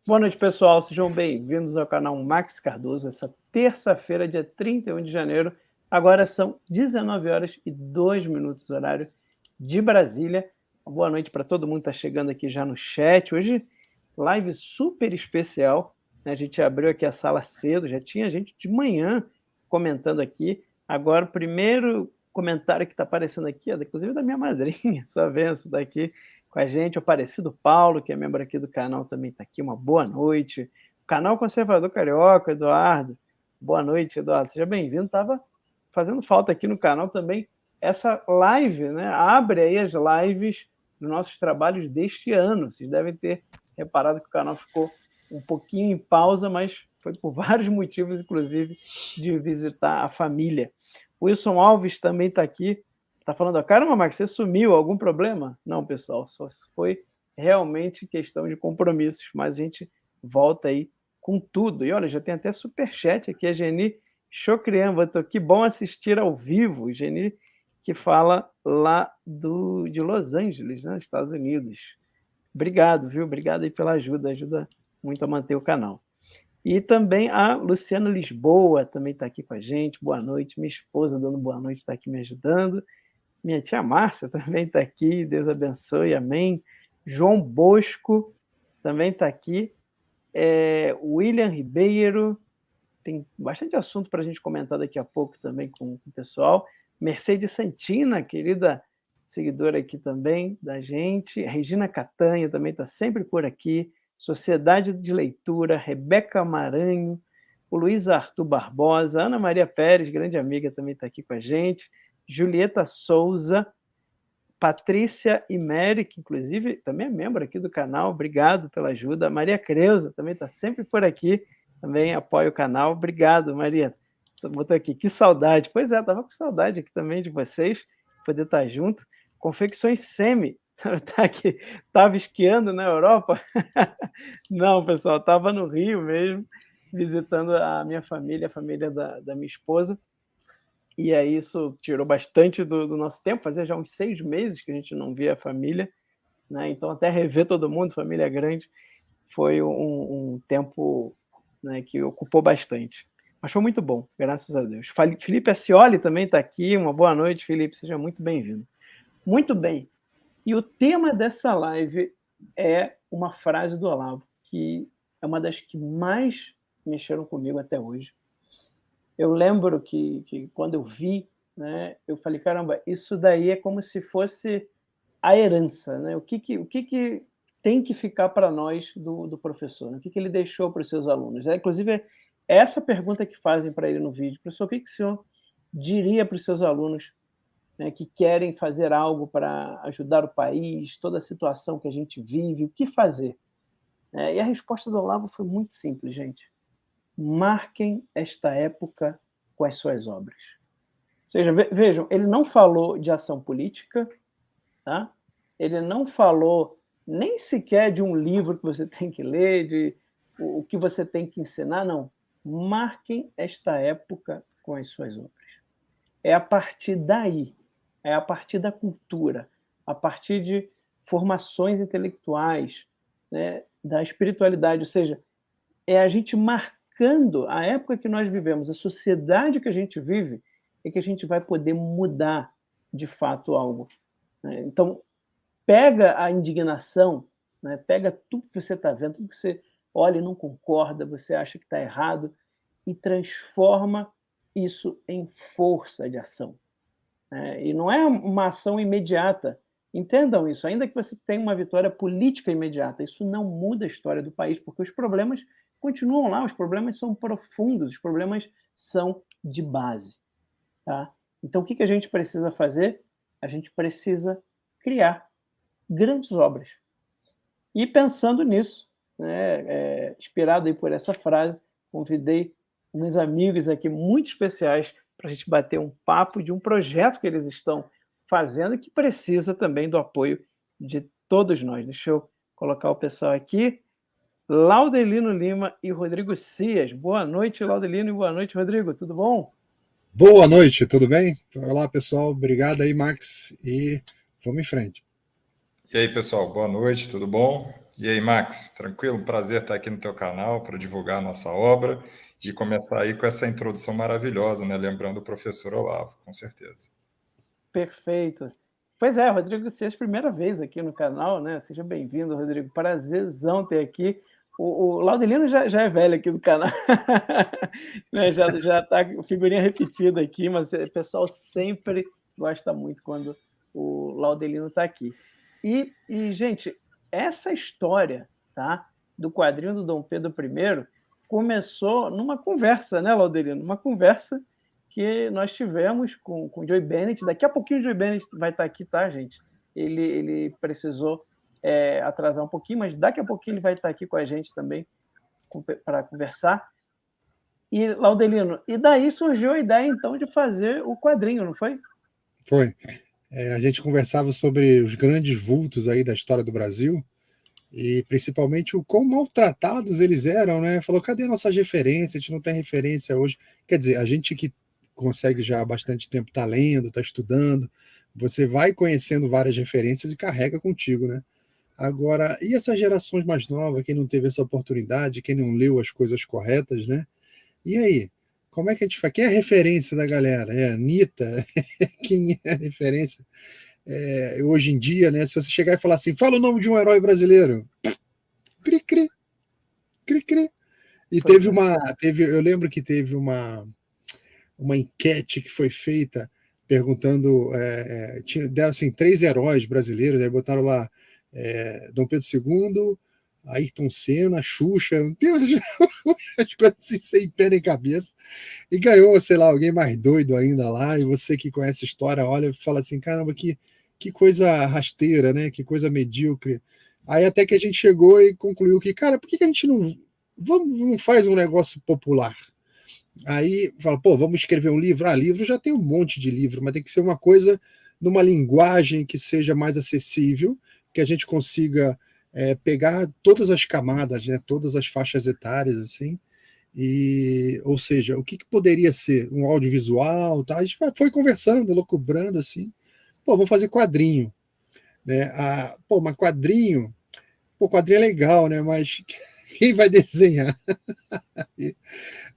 Boa noite, pessoal. Sejam bem-vindos ao canal Max Cardoso. Essa terça-feira, dia 31 de janeiro. Agora são 19 horas e 2 minutos, horário de Brasília. Uma boa noite para todo mundo que está chegando aqui já no chat. Hoje, live super especial, né? A gente abriu aqui a sala cedo, já tinha gente de manhã comentando aqui. Agora, o primeiro comentário que está aparecendo aqui, inclusive da minha madrinha, só venço daqui com a gente, o Aparecido Paulo, que é membro aqui do canal, também está aqui, uma boa noite. O canal Conservador Carioca, Eduardo, boa noite, Eduardo, seja bem-vindo. Estava fazendo falta aqui no canal também essa live, né? Abre aí as lives dos nossos trabalhos deste ano. Vocês devem ter reparado que o canal ficou um pouquinho em pausa, mas foi por vários motivos, inclusive de visitar a família. O Wilson Alves também está aqui. Tá falando, caramba, Max, você sumiu, algum problema? Não, pessoal, só foi realmente questão de compromissos, mas a gente volta aí com tudo. E olha, já tem até superchat aqui, a Geni Chocrian, que bom assistir ao vivo. Geni que fala lá de Los Angeles, né, Estados Unidos. Obrigado, viu? Obrigado aí pela ajuda, ajuda muito a manter o canal. E também a Luciana Lisboa também está aqui com a gente. Boa noite, minha esposa dando boa noite, está aqui me ajudando. Minha tia Márcia também está aqui, Deus abençoe, amém. João Bosco também está aqui. William Ribeiro, tem bastante assunto para a gente comentar daqui a pouco também com o pessoal. Mercedes Santina, querida seguidora aqui também da gente. Regina Catanha também está sempre por aqui. Sociedade de Leitura, Rebeca Maranho, o Luiz Arthur Barbosa, Ana Maria Pérez, grande amiga, também está aqui com a gente. Julieta Souza, Patrícia Imeri, que inclusive também é membro aqui do canal, obrigado pela ajuda. Maria Creuza também está sempre por aqui, também apoia o canal. Obrigado, Maria. Você botou aqui, que saudade. Pois é, estava com saudade aqui também de vocês, poder estar junto. Confecções Semi, tá aqui, estava esquiando na Europa? Não, pessoal, estava no Rio mesmo, visitando a minha família, a família da minha esposa. E aí isso tirou bastante do nosso tempo, fazia já uns 6 meses que a gente não via a família, né? Então até rever todo mundo, família grande, foi um tempo, né, que ocupou bastante. Mas foi muito bom, graças a Deus. Felipe Ascioli também está aqui, uma boa noite, Felipe, seja muito bem-vindo. Muito bem, e o tema dessa live é uma frase do Olavo, que é uma das que mais mexeram comigo até hoje. Eu lembro que quando eu vi, né, eu falei, caramba, isso daí é como se fosse a herança, né? O que tem que ficar para nós do professor? Né? O que ele deixou para os seus alunos? Inclusive, é essa pergunta que fazem para ele no vídeo. Professor, o que o senhor diria para os seus alunos, né, que querem fazer algo para ajudar o país, toda a situação que a gente vive, o que fazer? E a resposta do Olavo foi muito simples, gente. Marquem esta época com as suas obras. Ou seja, vejam, ele não falou de ação política, tá? Ele não falou nem sequer de um livro que você tem que ler, de o que você tem que ensinar, não. Marquem esta época com as suas obras. É a partir daí, é a partir da cultura, a partir de formações intelectuais, né, da espiritualidade, ou seja, é a gente marcando a época que nós vivemos, a sociedade que a gente vive, é que a gente vai poder mudar de fato algo. Né? Então, pega a indignação, né? Pega tudo que você está vendo, tudo que você olha e não concorda, você acha que está errado, e transforma isso em força de ação. Né? E não é uma ação imediata. Entendam isso, ainda que você tenha uma vitória política imediata, isso não muda a história do país, porque os problemas continuam lá, os problemas são profundos, os problemas são de base. Tá? Então, o que a gente precisa fazer? A gente precisa criar grandes obras. E pensando nisso, né, inspirado aí por essa frase, convidei uns amigos aqui muito especiais para a gente bater um papo de um projeto que eles estão fazendo e que precisa também do apoio de todos nós. Deixa eu colocar o pessoal aqui. Laudelino Lima e Rodrigo Cias. Boa noite, Laudelino, e boa noite, Rodrigo. Tudo bom? Boa noite, tudo bem? Olá, pessoal. Obrigado aí, Max. E vamos em frente. E aí, pessoal, boa noite, tudo bom? E aí, Max, tranquilo? Prazer estar aqui no teu canal para divulgar a nossa obra e começar aí com essa introdução maravilhosa, né? Lembrando o professor Olavo, com certeza. Perfeito. Pois é, Rodrigo Seja, primeira vez aqui no canal, né? Seja bem-vindo, Rodrigo. Prazerzão ter aqui. O Laudelino já é velho aqui do canal, né? Já está figurinha repetida aqui, mas o pessoal sempre gosta muito quando o Laudelino está aqui. E, gente, essa história, tá, do quadrinho do Dom Pedro I começou numa conversa, né, Laudelino? Uma conversa que nós tivemos com o Joey Bennett. Daqui a pouquinho o Joey Bennett vai estar aqui, tá, gente? Ele precisou atrasar um pouquinho, mas daqui a pouquinho ele vai estar aqui com a gente também para conversar. E, Laudelino, e daí surgiu a ideia, então, de fazer o quadrinho, não foi? Foi. A gente conversava sobre os grandes vultos aí da história do Brasil e principalmente o quão maltratados eles eram, né? Falou, cadê nossas referências? A gente não tem referência hoje. Quer dizer, a gente que consegue já há bastante tempo estar lendo, está estudando, você vai conhecendo várias referências e carrega contigo, né? Agora, e essas gerações mais novas, quem não teve essa oportunidade, quem não leu as coisas corretas, né? E aí? Como é que a gente faz? Quem é a referência da galera? É a Anitta? Quem é a referência? Hoje em dia, né? Se você chegar e falar assim, fala o nome de um herói brasileiro. Cri, cri, cri, cri. E eu lembro que teve uma enquete que foi feita perguntando, deram assim, 3 heróis brasileiros, aí botaram lá Dom Pedro II, Ayrton Senna, Xuxa, não tem as coisas assim, sem pé nem cabeça, e ganhou, sei lá, alguém mais doido ainda lá, e você que conhece a história, olha e fala assim, caramba, que coisa rasteira, né? Que coisa medíocre. Aí até que a gente chegou e concluiu que, cara, por que a gente não faz um negócio popular? Aí fala, pô, vamos escrever um livro? Livro já tem um monte de livro, mas tem que ser uma coisa numa linguagem que seja mais acessível, que a gente consiga pegar todas as camadas, né, todas as faixas etárias, assim, ou seja, o que poderia ser? Um audiovisual, tá? A gente foi conversando, locubrando, assim, pô, vou fazer quadrinho, né? Mas quadrinho é legal, né? Mas quem vai desenhar?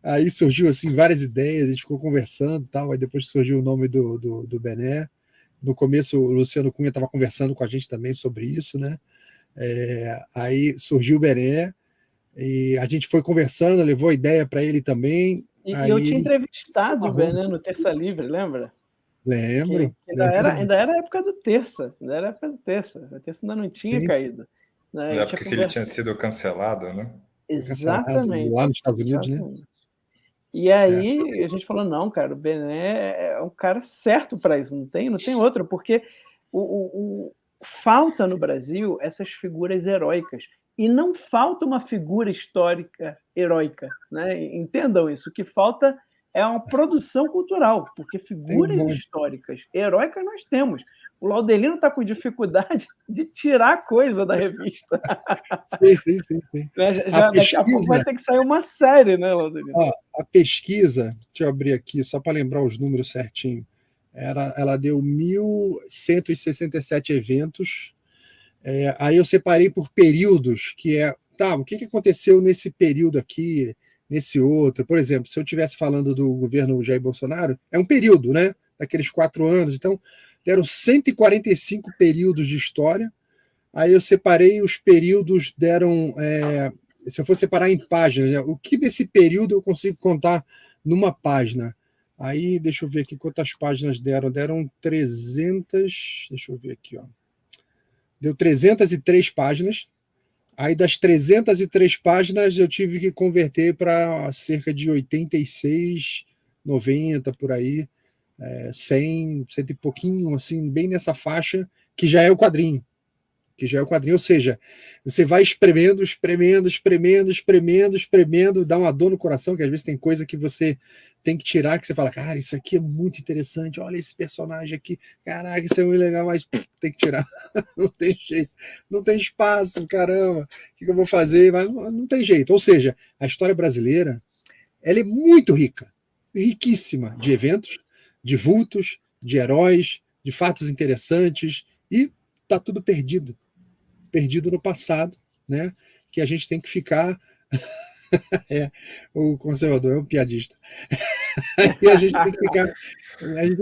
Aí surgiu assim várias ideias, a gente ficou conversando, tal. Aí depois surgiu o nome do Bené. No começo o Luciano Cunha estava conversando com a gente também sobre isso, né? Aí surgiu o Bené e a gente foi conversando, levou a ideia para ele também. E aí eu tinha entrevistado o Bené no Terça Livre, lembra? Lembro. Ainda era a época do Terça, ainda era a época do Terça. A Terça ainda não tinha caído. Né? Na época que ele tinha sido cancelado, né? Exatamente. Lá nos Estados Unidos, né? E aí a gente falou, não, cara, o Bené é um cara certo para isso, não tem outro, porque falta no Brasil essas figuras heróicas. E não falta uma figura histórica heróica, né? Entendam isso. O que falta é uma produção cultural, porque figuras históricas heróicas nós temos. O Laudelino está com dificuldade de tirar coisa da revista. Sim. Daqui a pouco vai ter que sair uma série, né, Laudelino? A pesquisa, deixa eu abrir aqui, só para lembrar os números certinho, ela deu 1.167 eventos. Aí eu separei por períodos, o que aconteceu nesse período aqui, nesse outro. Por exemplo, se eu estivesse falando do governo Jair Bolsonaro, é um período, né? Daqueles 4 anos. Então, deram 145 períodos de história. Aí eu separei os períodos, se eu for separar em páginas, né? O que desse período eu consigo contar numa página? Aí, deixa eu ver aqui quantas páginas deram. Deram 300, deixa eu ver aqui, ó. Deu 303 páginas. Aí das 303 páginas eu tive que converter para cerca de 86, 90 por aí, 100 e pouquinho, assim, bem nessa faixa, que já é o quadrinho. Ou seja, você vai espremendo, dá uma dor no coração, que às vezes tem coisa que você tem que tirar, que você fala, cara, isso aqui é muito interessante, olha esse personagem aqui, caraca, isso é muito legal, mas tem que tirar, não tem jeito, não tem espaço, caramba, o que eu vou fazer? Mas não tem jeito. Ou seja, a história brasileira, ela é muito rica, riquíssima de eventos, de vultos, de heróis, de fatos interessantes, e está tudo perdido no passado, né, que a gente tem que ficar... o conservador é um piadista. E a gente tem que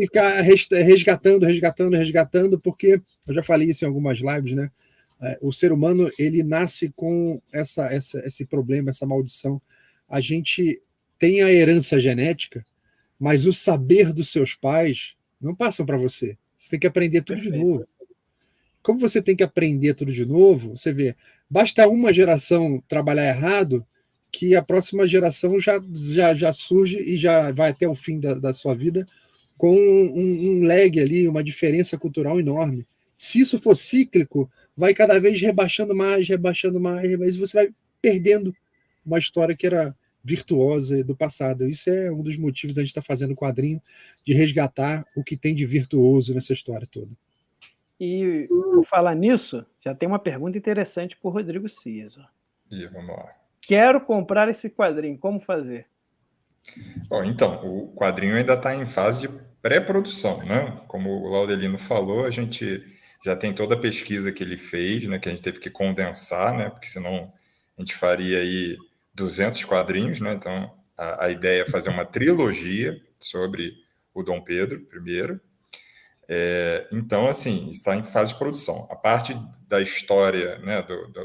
ficar resgatando, porque eu já falei isso em algumas lives, né? O ser humano, ele nasce com esse problema, essa maldição. A gente tem a herança genética, mas o saber dos seus pais não passam para você. Você tem que aprender tudo de novo. Como você tem que aprender tudo de novo, você vê, basta uma geração trabalhar errado, que a próxima geração já surge e já vai até o fim da sua vida com um lag ali, uma diferença cultural enorme. Se isso for cíclico, vai cada vez rebaixando mais, mas você vai perdendo uma história que era virtuosa do passado. Isso é um dos motivos da gente estar fazendo o quadrinho, de resgatar o que tem de virtuoso nessa história toda. E, por falar nisso, já tem uma pergunta interessante para o Rodrigo Ciso. Vamos lá. Quero comprar esse quadrinho, como fazer? Bom, então, o quadrinho ainda está em fase de pré-produção, né? Como o Laudelino falou, a gente já tem toda a pesquisa que ele fez, né? Que a gente teve que condensar, né? Porque senão a gente faria aí 200 quadrinhos, né? Então, a ideia é fazer uma trilogia sobre o Dom Pedro I. Então, assim, está em fase de produção. A parte da história, né,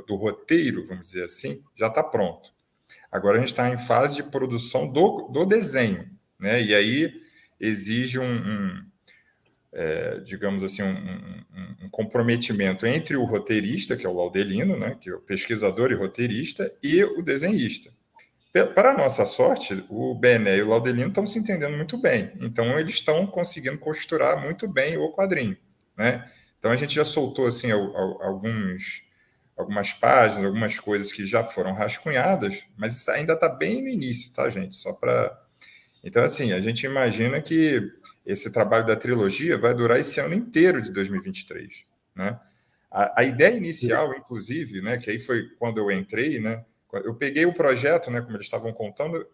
do roteiro, vamos dizer assim, já está pronto. Agora a gente está em fase de produção do desenho, né? E aí exige digamos assim, um comprometimento entre o roteirista, que é o Laudelino, né, que é o pesquisador e roteirista, e o desenhista. Para a nossa sorte, o Bené e o Laudelino estão se entendendo muito bem. Então, eles estão conseguindo costurar muito bem o quadrinho, né? Então, a gente já soltou assim, algumas páginas, algumas coisas que já foram rascunhadas, mas isso ainda está bem no início, tá, gente? Então, assim, a gente imagina que esse trabalho da trilogia vai durar esse ano inteiro de 2023, né? A ideia inicial, inclusive, né, que aí foi quando eu entrei, né? Eu peguei o projeto, né, como eles estavam contando,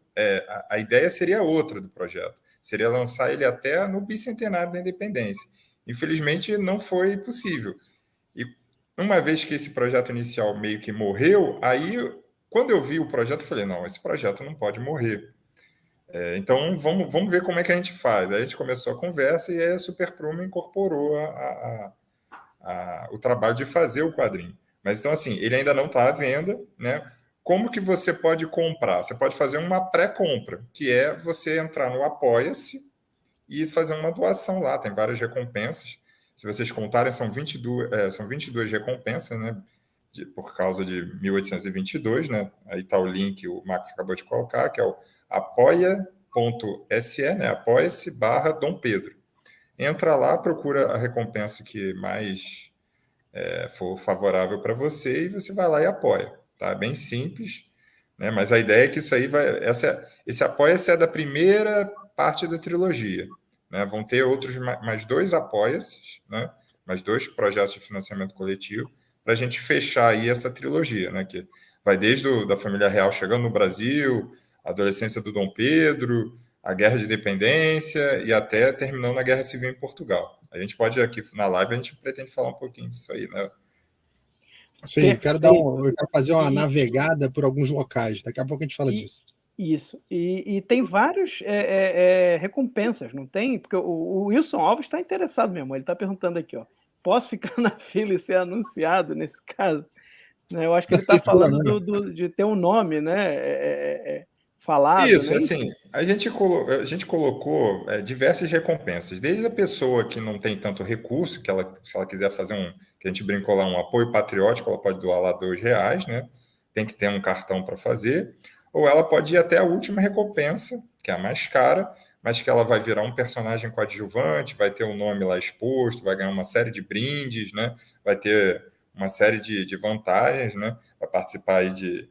a ideia seria outra do projeto, seria lançar ele até no bicentenário da independência. Infelizmente, não foi possível. E uma vez que esse projeto inicial meio que morreu, aí, quando eu vi o projeto, eu falei, não, esse projeto não pode morrer. Então, vamos ver como é que a gente faz. Aí a gente começou a conversa e aí a Super Prumo incorporou o trabalho de fazer o quadrinho. Mas, então, assim, ele ainda não está à venda, né? Como que você pode comprar? Você pode fazer uma pré-compra, que é você entrar no Apoia-se e fazer uma doação lá. Tem várias recompensas. Se vocês contarem, são 22 recompensas, né? Por causa de 1822, né? Aí está o link, o Max acabou de colocar, que é o apoia.se, né? Apoia-se/Dom Pedro. Entra lá, procura a recompensa que mais for favorável para você e você vai lá e apoia. Tá? É bem simples, né? Mas a ideia é que isso aí esse apoia-se é da primeira parte da trilogia. Né? Vão ter mais 2 apoia-se, né? Mais 2 projetos de financiamento coletivo para a gente fechar aí essa trilogia, né? Que vai desde da família real chegando no Brasil, a adolescência do Dom Pedro, a Guerra de Independência e até terminando a Guerra Civil em Portugal. A gente pode, aqui na live, a gente pretende falar um pouquinho disso aí, né? Sim, eu quero fazer uma navegada por alguns locais. Daqui a pouco a gente fala disso. Isso. E tem vários recompensas, não tem? Porque o Wilson Alves está interessado mesmo. Ele está perguntando aqui, ó. Posso ficar na fila e ser anunciado nesse caso? Eu acho que ele está falando de ter um nome, né? Falado. Isso, né? assim, a gente colocou diversas recompensas, desde a pessoa que não tem tanto recurso, se ela quiser fazer que a gente brincou lá, um apoio patriótico, ela pode doar lá R$2, né? Tem que ter um cartão para fazer, ou ela pode ir até a última recompensa, que é a mais cara, mas que ela vai virar um personagem coadjuvante, vai ter o nome lá exposto, vai ganhar uma série de brindes, né? Vai ter uma série de vantagens, né? Vai participar aí de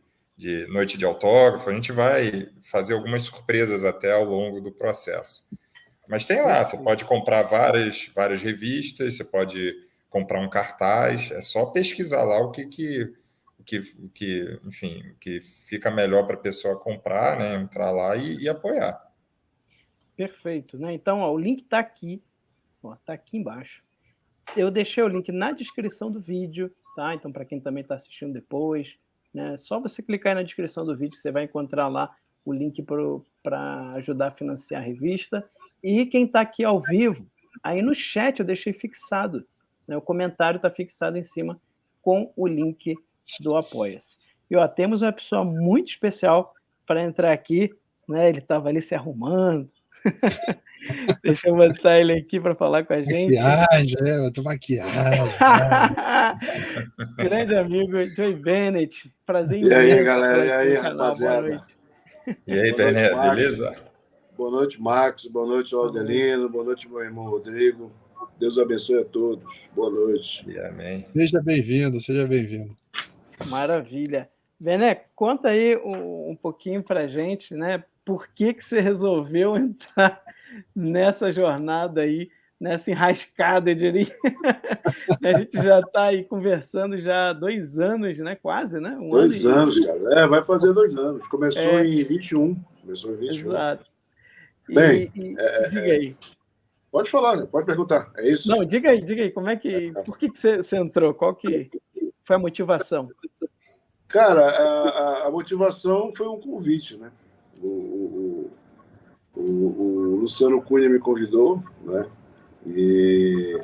noite de autógrafo, a gente vai fazer algumas surpresas até ao longo do processo. Mas tem lá, você pode comprar várias revistas, você pode comprar um cartaz, é só pesquisar lá o que fica melhor para a pessoa comprar, né? Entrar lá e apoiar. Perfeito, né? Então, ó, o link está aqui, está aqui embaixo. Eu deixei o link na descrição do vídeo, tá? Então, para quem também está assistindo depois, né? Só você clicar aí na descrição do vídeo, você vai encontrar lá o link para ajudar a financiar a revista. E quem está aqui ao vivo, aí no chat eu deixei fixado, né? O comentário está fixado em cima com o link do Apoia-se. E ó, temos uma pessoa muito especial para entrar aqui, né? Ele estava ali se arrumando. Deixa eu botar ele aqui para falar com a gente. Maquiagem, né? Eu tô maquiagem. Grande amigo Joey Bennett. Prazer E aí, imenso galera? E tê-lo aqui aí, no canal. Boa rapaziada? noite. E aí, Boa noite, Bené, Max. beleza? Boa noite, Max. Boa noite, Laudelino. Boa noite, meu irmão Rodrigo. Deus abençoe a todos. Boa noite. E amém. Seja bem-vindo, seja bem-vindo. Maravilha. Bené, conta aí um pouquinho para a gente, né? Por que você resolveu entrar nessa jornada aí, nessa enrascada, eu diria? A gente já está aí conversando já há 2 anos, né? Quase, né? 2 anos, cara. Vai fazer 2 anos. Começou em 21. Começou em 21. Exato. Bem, diga aí. Pode falar, né? Pode perguntar. É isso? Não, diga aí, como é que. Por que você entrou? Qual que foi a motivação? Cara, a motivação foi um convite, né? O Luciano Cunha me convidou, né? E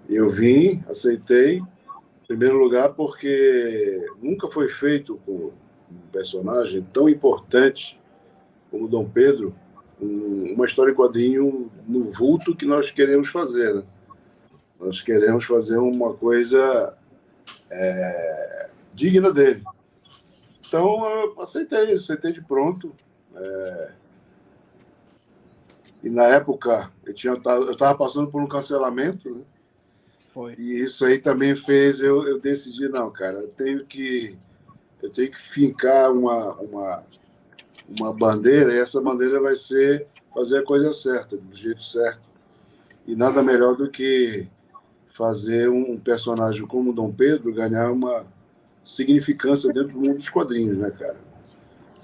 eu vim, aceitei, em primeiro lugar, porque nunca foi feito com um personagem tão importante como Dom Pedro uma história em quadrinho no vulto que nós queremos fazer, né? Nós queremos fazer uma coisa digna dele. Então, eu aceitei de pronto. E na época, eu estava passando por um cancelamento, né? Foi. E isso aí também fez eu decidir, não, cara, eu tenho que fincar uma bandeira, e essa bandeira vai ser fazer a coisa certa, do jeito certo. E nada melhor do que fazer um personagem como Dom Pedro ganhar uma significância dentro do mundo dos quadrinhos, né, cara?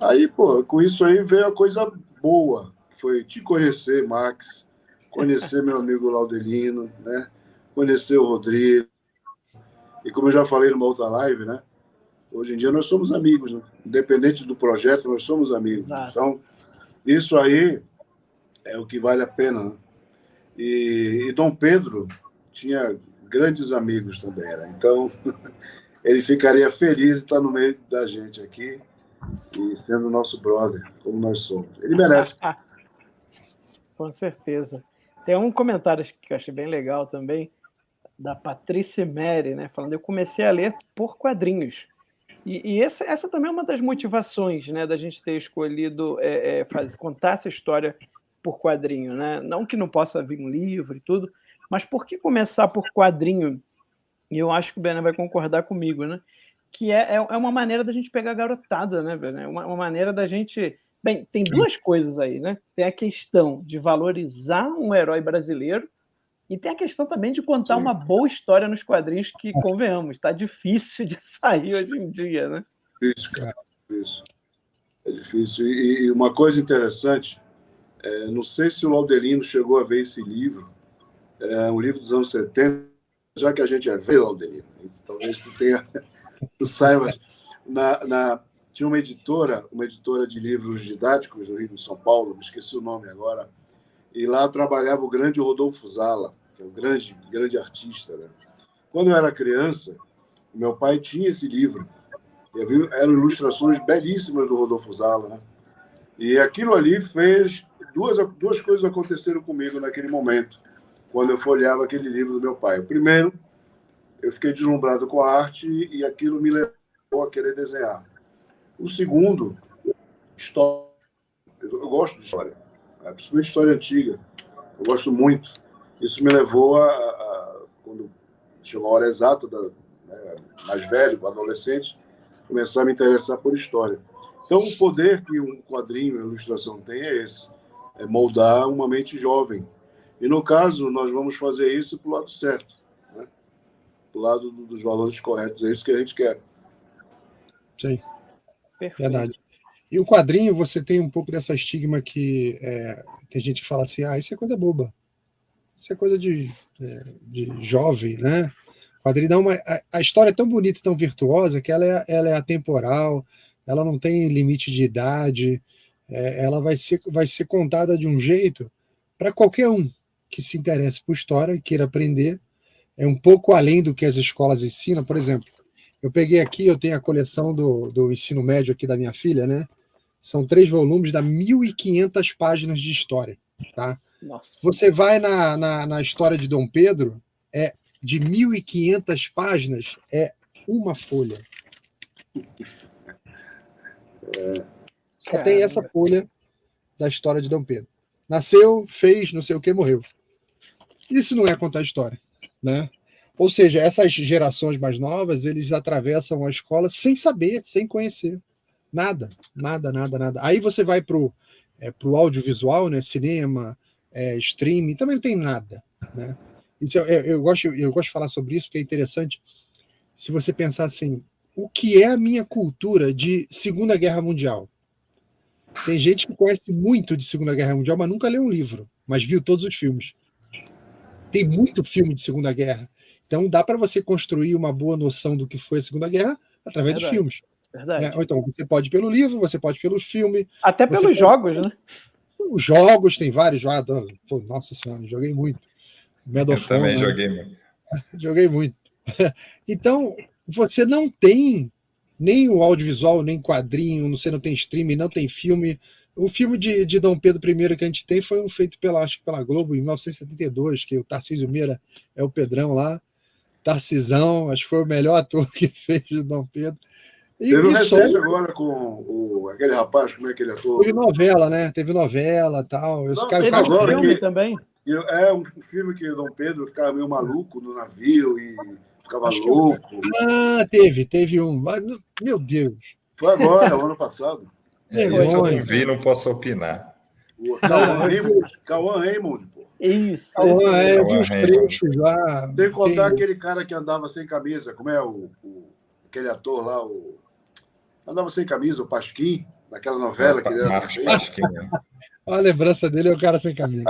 Aí, pô, com isso aí veio a coisa boa, que foi te conhecer, Max, conhecer meu amigo Laudelino, né? Conhecer o Rodrigo. E como eu já falei numa outra live, né? Hoje em dia nós somos amigos, né? Independente do projeto, nós somos amigos. Exato. Então, isso aí é o que vale a pena, né? E Dom Pedro tinha grandes amigos também, né? Então, ele ficaria feliz de estar no meio da gente aqui e sendo nosso brother, como nós somos. Ele merece. Com certeza. Tem um comentário que eu achei bem legal também, da Patrícia Mary, né? Falando, eu comecei a ler por quadrinhos. E essa também é uma das motivações, né, da gente ter escolhido contar essa história por quadrinho, né? Não que não possa vir um livro e tudo, mas por que começar por quadrinho? E eu acho que o Bené vai concordar comigo, né? Que é uma maneira da gente pegar a garotada, né, Bené? Uma maneira da gente... Bem, tem 2 coisas aí, né? Tem a questão de valorizar um herói brasileiro e tem a questão também de contar uma boa história nos quadrinhos que, convenhamos, está difícil de sair hoje em dia, né? Isso, cara. Isso. É difícil. E uma coisa interessante, não sei se o Laudelino chegou a ver esse livro, é um livro dos anos 70, já que a gente é velho, Laudelino, talvez tu saiba, tinha uma editora de livros didáticos no Rio de São Paulo, me esqueci o nome agora, e lá trabalhava o grande Rodolfo Zala, que é um grande artista, né? Quando eu era criança, meu pai tinha esse livro. Eram ilustrações belíssimas do Rodolfo Zala, né? E aquilo ali fez... Duas coisas aconteceram comigo naquele momento, quando eu folheava aquele livro do meu pai. O primeiro, eu fiquei deslumbrado com a arte e aquilo me levou a querer desenhar. O segundo, história. Eu gosto de história, principalmente história antiga. Eu gosto muito. Isso me levou quando chegou a hora exata, mais velho, adolescente, começar a me interessar por história. Então, o poder que um quadrinho, uma ilustração tem é esse, é moldar uma mente jovem. E, no caso, nós vamos fazer isso para o lado certo, né? Para o lado dos valores corretos. É isso que a gente quer. Sim, Perfeito. verdade. E o quadrinho, você tem um pouco dessa estigma que tem gente que fala assim, isso é coisa boba. Isso é coisa de jovem, né? Quadrinho não, mas a história é tão bonita, tão virtuosa, que ela é atemporal, ela não tem limite de idade, ela vai ser contada de um jeito para qualquer um que se interesse por história e queira aprender. É um pouco além do que as escolas ensinam. Por exemplo, eu peguei aqui, eu tenho a coleção do ensino médio aqui da minha filha, né? São 3 volumes, dá 1.500 páginas de história, tá? Nossa. Você vai na história de Dom Pedro, de 1.500 páginas, é uma folha. Só tem essa folha da história de Dom Pedro. Nasceu, fez, não sei o que, morreu. Isso não é contar história, né? Ou seja, essas gerações mais novas, eles atravessam a escola sem saber, sem conhecer. Nada. Aí você vai pro audiovisual, né? Cinema, streaming, também não tem nada, né? Isso, eu gosto de falar sobre isso, porque é interessante se você pensar assim, o que é a minha cultura de Segunda Guerra Mundial? Tem gente que conhece muito de Segunda Guerra Mundial, mas nunca leu um livro, mas viu todos os filmes. Tem muito filme de Segunda Guerra. Então dá para você construir uma boa noção do que foi a Segunda Guerra através dos filmes. Verdade. Né? Ou então, você pode ir pelo livro, você pode ir pelo filme. Até pelos jogos, né? Os jogos, tem vários jogos. Nossa Senhora, joguei muito. Eu também joguei muito. Joguei muito. Então, você não tem nem o audiovisual, nem quadrinho, você não tem streaming, não tem filme. O filme de Dom Pedro I que a gente tem foi um feito acho que pela Globo em 1972, que o Tarcísio Meira é o Pedrão lá. Tarcisão, acho que foi o melhor ator que fez de Dom Pedro. Teve um recente agora com aquele rapaz, como é que ele ator? Teve novela, né? Teve novela e tal. Teve um filme também. É um filme que o Dom Pedro ficava meio maluco no navio e ficava louco. Teve um. Meu Deus. Foi agora, o ano passado. Isso eu não vi, não posso opinar. O Cauã Raymond, pô. Isso. Eu vi os trechos lá. Sem contar aquele cara que andava sem camisa, como é aquele ator lá, andava sem camisa, o Pasquim, naquela novela que ele era. Marcos Pasquim, né? A lembrança dele é o cara sem camisa.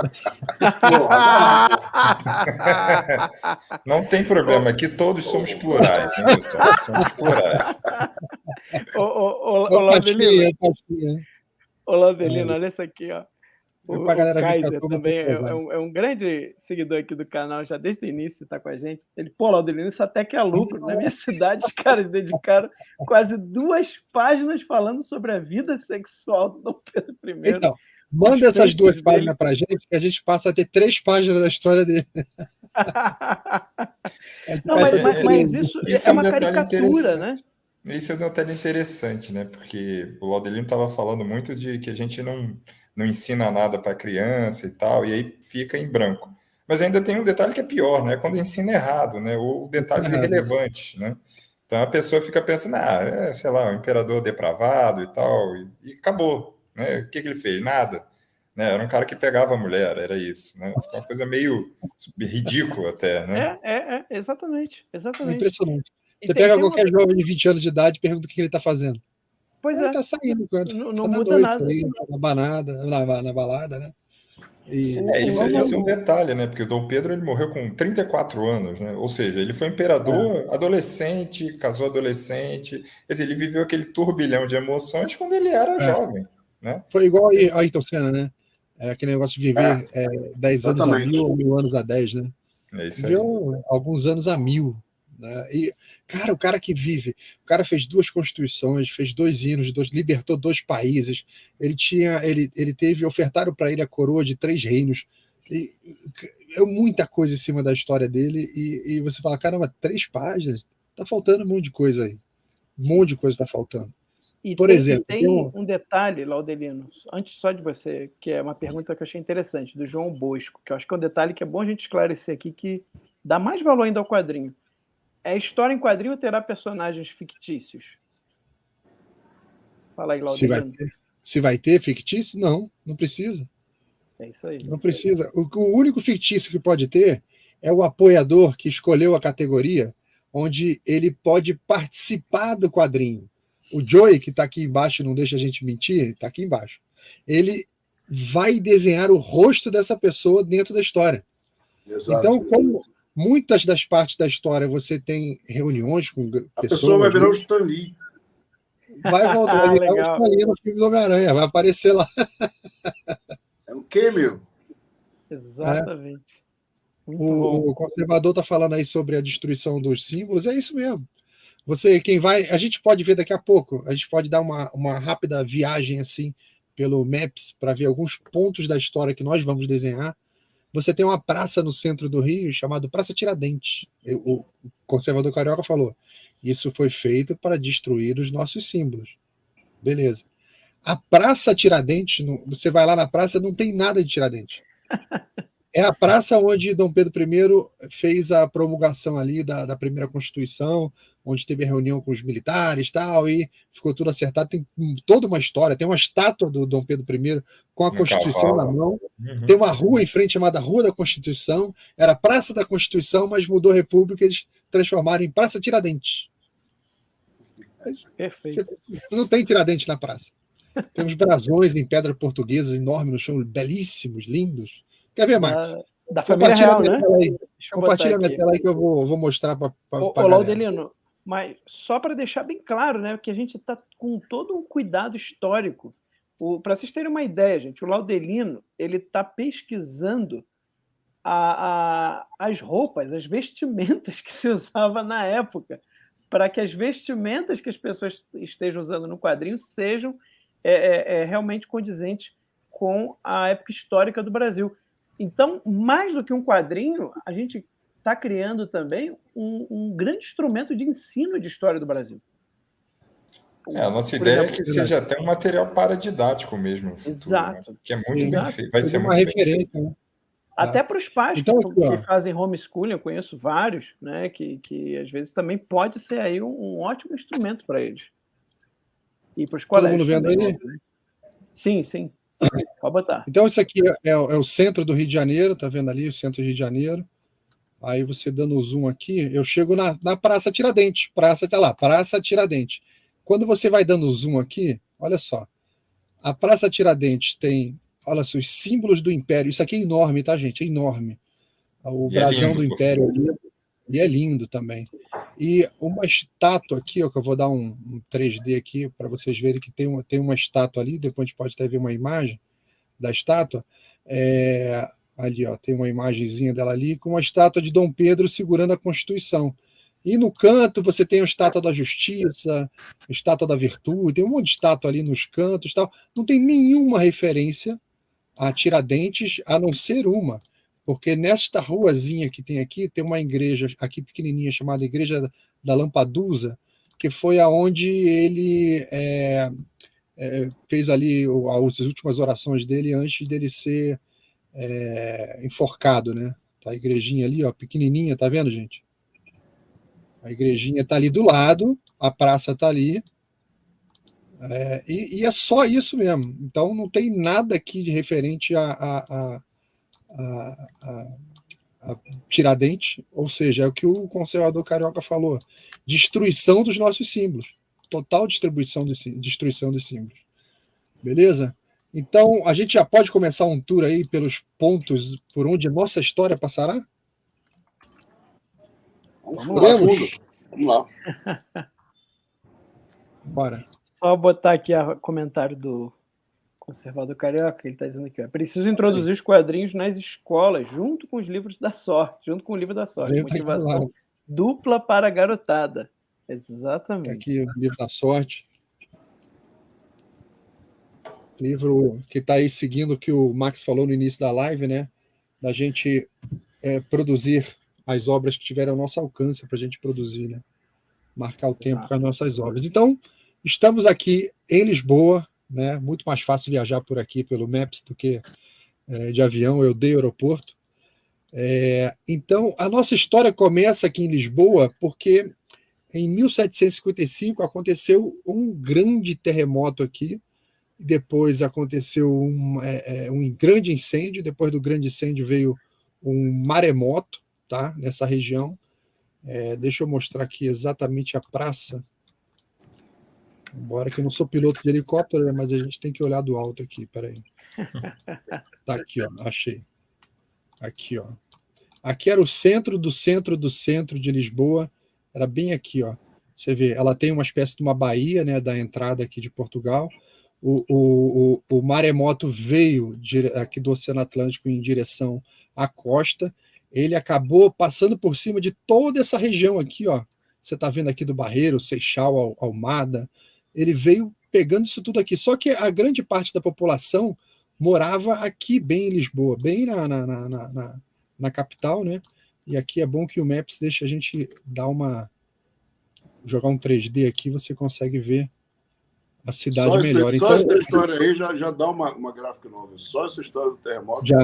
Não tem problema, aqui todos somos plurais, hein, pessoal? Somos plurais. Ô, Laudelino, olha isso aqui, ó. O Kaiser também é um grande seguidor aqui do canal, já desde o início está com a gente. Ele, Laudelino, isso até que é lucro. Na minha cidade, os caras dedicaram quase 2 páginas falando sobre a vida sexual do Dom Pedro I. Então, manda essas 2 páginas para a gente, que a gente passa a ter 3 páginas da história dele. Não, mas isso é uma caricatura, né? Isso é um detalhe interessante, né? Porque o Laudelino estava falando muito de que a gente não ensina nada para criança e tal, e aí fica em branco. Mas ainda tem um detalhe que é pior, né? Quando ensina errado, né? Ou detalhes irrelevantes, né? Então a pessoa fica pensando, sei lá, um imperador depravado e tal, e acabou, né? O que ele fez? Nada. Né? Era um cara que pegava a mulher, era isso, né? Fica uma coisa meio ridícula até, né? Exatamente. Impressionante. Você pega qualquer jovem de 20 anos de idade e pergunta o que ele está fazendo. Pois ele está saindo. Não muda nada. Na balada, né? Esse é um detalhe, né? Porque o Dom Pedro ele morreu com 34 anos, né? Ou seja, ele foi imperador adolescente, casou adolescente. Quer dizer, ele viveu aquele turbilhão de emoções quando ele era jovem, né? Foi igual a Ayrton Senna, né? Aquele negócio de viver 10 anos a 1.000, 1.000 anos a 10, né? Viveu alguns anos a 1.000. Né? E, cara, o cara que vive, o cara fez 2 constituições, fez 2 hinos, libertou 2 países, ofertaram para ele a coroa de 3 reinos, muita coisa em cima da história dele, e você fala, caramba, 3 páginas, tá faltando um monte de coisa aí, tá faltando. E por exemplo, tem um detalhe, Laudelino, antes só de você, que é uma pergunta que eu achei interessante, do João Bosco, que eu acho que é um detalhe que é bom a gente esclarecer aqui, que dá mais valor ainda ao quadrinho. A história em quadrinho terá personagens fictícios? Fala aí, Laudelino. Se vai ter fictício? Não precisa. É isso aí. Não precisa. O único fictício que pode ter é o apoiador que escolheu a categoria onde ele pode participar do quadrinho. O Joey, que está aqui embaixo, não deixa a gente mentir, está aqui embaixo. Ele vai desenhar o rosto dessa pessoa dentro da história. Exato, então, Muitas das partes da história você tem reuniões com A pessoas. pessoa vai virar o Stan Lee. Vai voltar, vai virar o Stan Lee no filme do Homem-Aranha, vai aparecer lá. É um cameo. Exatamente. Muito bom. O conservador está falando aí sobre a destruição dos símbolos, é isso mesmo. A gente pode ver daqui a pouco, a gente pode dar uma rápida viagem assim pelo Maps para ver alguns pontos da história que nós vamos desenhar. Você tem uma praça no centro do Rio chamada Praça Tiradentes. O conservador carioca falou: isso foi feito para destruir os nossos símbolos. Beleza. A Praça Tiradentes, você vai lá na praça, não tem nada de Tiradentes. É a praça onde Dom Pedro I fez a promulgação ali da primeira Constituição, onde teve a reunião com os militares tal, e ficou tudo acertado. Tem toda uma história, tem uma estátua do Dom Pedro I com a Constituição na mão. Tem uma rua em frente chamada Rua da Constituição, era Praça da Constituição, mas mudou a República, eles transformaram em Praça Tiradentes. Perfeito. Não tem Tiradentes na praça. Tem uns brasões em pedra portuguesa enormes no chão, belíssimos, lindos. Quer ver, Max? Da família real, né? Compartilha a minha tela aí que eu vou mostrar para o Laudelino, mas só para deixar bem claro, né, que a gente está com todo um cuidado histórico. Para vocês terem uma ideia, gente, o Laudelino ele está pesquisando as roupas, as vestimentas que se usava na época, para que as vestimentas que as pessoas estejam usando no quadrinho sejam realmente condizentes com a época histórica do Brasil. Então, mais do que um quadrinho, a gente está criando também um grande instrumento de ensino de história do Brasil. A nossa ideia é que seja até um material paradidático mesmo no futuro. Exato. Né? Que é muito bem feito. Vai ser uma muito referência, né? Até para os pais então, que fazem homeschooling, eu conheço vários, né, que às vezes também pode ser aí um ótimo instrumento para eles. E para os colégios. Todo mundo vendo também, aí? né? Sim, sim. Pode botar. Então, isso aqui é o centro do Rio de Janeiro, tá vendo ali o centro do Rio de Janeiro? Aí você dando o zoom aqui, eu chego na Praça Tiradentes. Tá lá, Praça Tiradentes. Quando você vai dando o zoom aqui, olha só. A Praça Tiradentes tem, olha só, os símbolos do Império. Isso aqui é enorme, tá, gente? É enorme. O brasão do Império ali. E é lindo também. E uma estátua aqui, ó, que eu vou dar um 3D aqui para vocês verem que tem uma estátua ali, depois a gente pode até ver uma imagem da estátua. Ali, ó, tem uma imagenzinha dela ali, com uma estátua de Dom Pedro segurando a Constituição. E no canto você tem a estátua da Justiça, a estátua da Virtude, tem um monte de estátua ali nos cantos tal. Não tem nenhuma referência a Tiradentes, a não ser uma. Porque nesta ruazinha que tem aqui, tem uma igreja aqui pequenininha chamada Igreja da Lampadusa, que foi aonde ele fez ali as últimas orações dele antes dele ser enforcado, né? Tá a igrejinha ali, ó, pequenininha, tá vendo, gente? A igrejinha tá ali do lado, a praça tá ali, e é só isso mesmo. Então não tem nada aqui de referente a Tiradentes, ou seja, é o que o conservador carioca falou: destruição dos nossos símbolos, total destruição dos símbolos. Beleza? Então, a gente já pode começar um tour aí pelos pontos por onde a nossa história passará? Vamos lá. Bora. Só botar aqui o comentário do conservador carioca, ele está dizendo aqui: é preciso introduzir os quadrinhos nas escolas, junto com os livros da sorte, junto com o livro da sorte. Motivação dupla para a garotada. Exatamente. Aqui o livro da sorte. Livro que está aí seguindo o que o Max falou no início da live, né? Da gente produzir as obras que tiverem ao nosso alcance para a gente produzir, né? Marcar o tempo com as nossas obras. Então, estamos aqui em Lisboa, né? Muito mais fácil viajar por aqui pelo Maps do que de avião. Eu odeio aeroporto. Então, a nossa história começa aqui em Lisboa porque em 1755 aconteceu um grande terremoto aqui. Depois aconteceu um grande incêndio. Depois do grande incêndio veio um maremoto, tá? Nessa região. Deixa eu mostrar aqui exatamente a praça. Embora que eu não sou piloto de helicóptero, mas a gente tem que olhar do alto aqui. Peraí. Tá aqui, ó. Achei. Aqui, ó. Aqui era o centro do centro do centro de Lisboa, era bem aqui, ó. Você vê, ela tem uma espécie de uma baía, né, da entrada aqui de Portugal. O maremoto veio aqui do Oceano Atlântico em direção à costa. Ele acabou passando por cima de toda essa região aqui, ó. Você está vendo aqui do Barreiro, Seixal, Almada. Ele veio pegando isso tudo aqui. Só que a grande parte da população morava aqui, bem em Lisboa, bem na capital, né? E aqui é bom que o Maps deixa a gente dar jogar um 3D aqui, você consegue ver a cidade melhor. Só então, essa história aí já dá uma gráfica nova. Só essa história do terremoto já.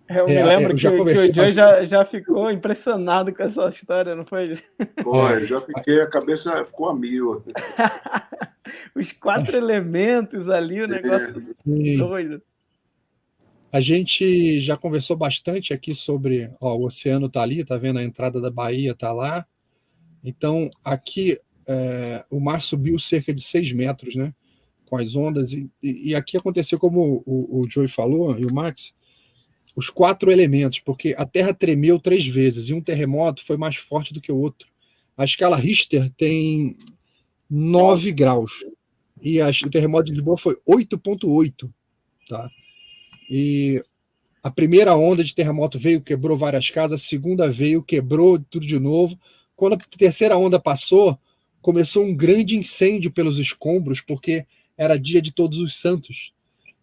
Eu me lembro que o Joe já ficou impressionado com essa história, não foi? Foi, já fiquei, a cabeça ficou a mil. Os 4 elementos ali, o negócio doido. A gente já conversou bastante aqui sobre... Ó, o oceano está ali, tá vendo? A entrada da Bahia está lá. Então, aqui, o mar subiu cerca de 6 metros, né? Com as ondas. E aqui aconteceu, como o Joey falou, e o Max, os 4 elementos, porque a Terra tremeu 3 vezes, e um terremoto foi mais forte do que o outro. A escala Richter tem 9 graus, e o terremoto de Lisboa foi 8,8, tá? E a primeira onda de terremoto veio, quebrou várias casas, a segunda veio, quebrou tudo de novo. Quando a terceira onda passou, começou um grande incêndio pelos escombros, porque era dia de Todos os Santos.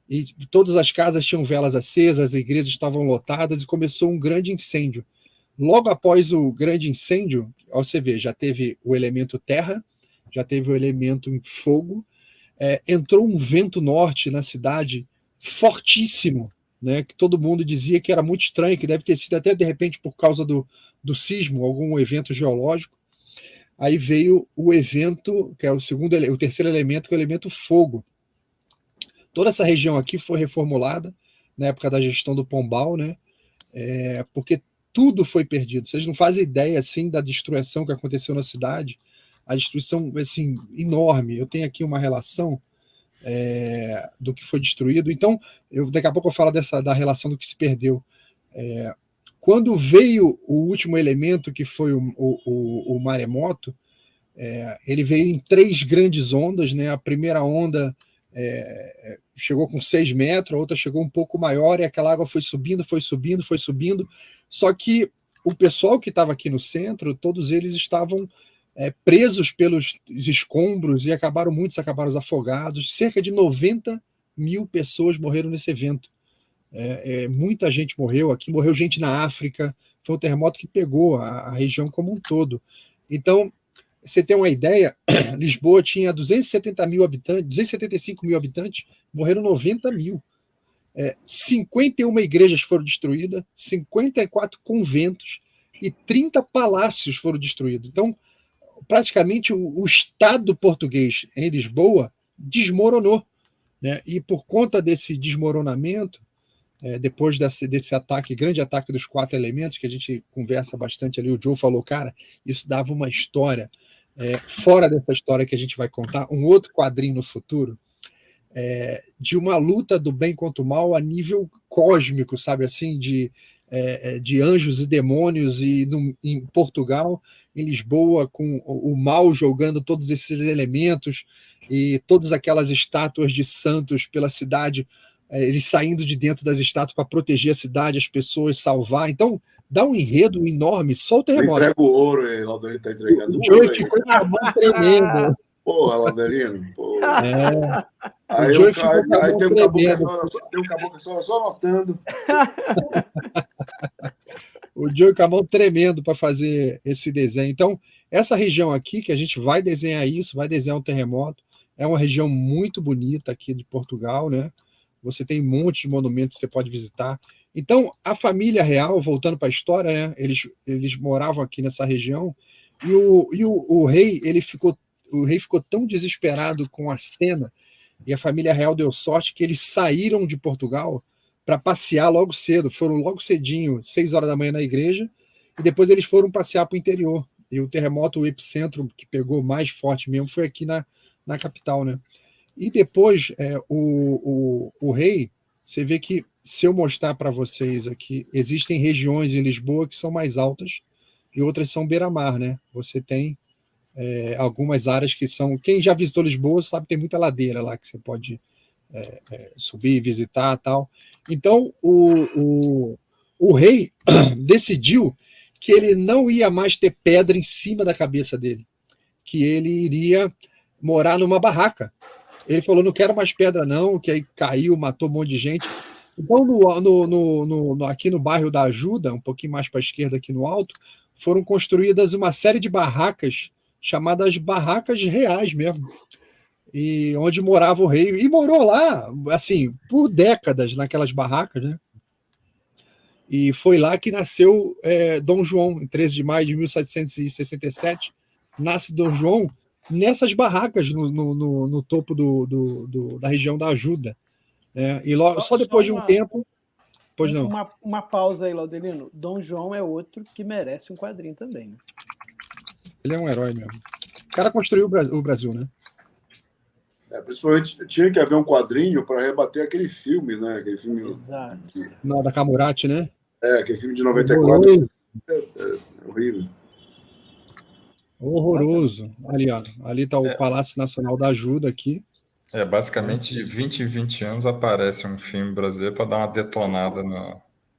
E todas as casas tinham velas acesas, as igrejas estavam lotadas, e começou um grande incêndio. Logo após o grande incêndio, você vê, já teve o elemento terra, já teve o elemento fogo, entrou um vento norte na cidade fortíssimo, né, que todo mundo dizia que era muito estranho, que deve ter sido até de repente por causa do sismo, algum evento geológico. Aí veio o evento, que é o terceiro elemento, que é o elemento fogo. Toda essa região aqui foi reformulada na época da gestão do Pombal, né? Porque tudo foi perdido. Vocês não fazem ideia assim da destruição que aconteceu na cidade. A destruição assim enorme. Eu tenho aqui uma relação do que foi destruído. Então, daqui a pouco eu falo da relação do que se perdeu. Quando veio o último elemento, que foi o maremoto, ele veio em 3 grandes ondas, né? A primeira onda chegou com 6 metros, a outra chegou um pouco maior, e aquela água foi subindo, foi subindo, foi subindo. Só que o pessoal que estava aqui no centro, todos eles estavam presos pelos escombros, e muitos acabaram afogados. Cerca de 90 mil pessoas morreram nesse evento. Muita gente morreu aqui, morreu gente na África. Foi um terremoto que pegou a região como um todo. Então, você tem uma ideia, Lisboa tinha 270 mil habitantes, 275 mil habitantes, morreram 90 mil. 51 igrejas foram destruídas, 54 conventos e 30 palácios foram destruídos. Então, praticamente o Estado português em Lisboa desmoronou, né? E por conta desse desmoronamento, depois desse ataque, grande ataque dos 4 elementos, que a gente conversa bastante ali, o Joe falou, cara, isso dava uma história. Fora dessa história que a gente vai contar, um outro quadrinho no futuro, de uma luta do bem contra o mal a nível cósmico, sabe, assim, de anjos e demônios, e em Portugal, em Lisboa, com o mal jogando todos esses elementos e todas aquelas estátuas de santos pela cidade, eles saindo de dentro das estátuas para proteger a cidade, as pessoas, salvar. Então, dá um enredo enorme, só o terremoto. Entrega o ouro, o Laudelino está entregando o Joey ficou com a mão tremendo. Porra, Laudelino. Porra. Aí tem um caboclo só anotando. O Joey com a mão tremendo para fazer esse desenho. Então, essa região aqui, que a gente vai desenhar isso, vai desenhar um terremoto, é uma região muito bonita aqui de Portugal, né? Você tem um monte de monumentos que você pode visitar. Então, a família real, voltando para a história, né? Eles moravam aqui nessa região, e o rei ficou tão desesperado com a cena, e a família real deu sorte que eles saíram de Portugal para passear logo cedo. Foram logo cedinho, 6 horas da manhã na igreja, e depois eles foram passear para o interior. E o terremoto, o epicentro que pegou mais forte mesmo, foi aqui na capital, né? E depois, o rei, você vê que se eu mostrar para vocês aqui, existem regiões em Lisboa que são mais altas e outras são beira-mar, né? Você tem algumas áreas que são... Quem já visitou Lisboa sabe que tem muita ladeira lá que você pode subir, visitar e tal. Então, o rei decidiu que ele não ia mais ter pedra em cima da cabeça dele, que ele iria morar numa barraca. Ele falou, não quero mais pedra não, que aí caiu, matou um monte de gente. Então, aqui no bairro da Ajuda, um pouquinho mais para a esquerda aqui no alto, foram construídas uma série de barracas, chamadas barracas reais mesmo, e onde morava o rei. E morou lá, assim, por décadas naquelas barracas, né? E foi lá que nasceu Dom João, em 13 de maio de 1767. Nasce Dom João nessas barracas no topo da região da Ajuda. E logo, só depois de um tempo... Pois não. Uma pausa aí, Laudelino. Dom João é outro que merece um quadrinho também. Né? Ele é um herói mesmo. O cara construiu o Brasil, né? Principalmente tinha que haver um quadrinho para rebater aquele filme, né? Aquele filme. Exato. Não, da Camurati, né? Aquele filme de 94. Horrível. Horroroso. Ali está o Palácio Nacional da Ajuda aqui. Basicamente, de 20 em 20 anos aparece um filme brasileiro para dar uma detonada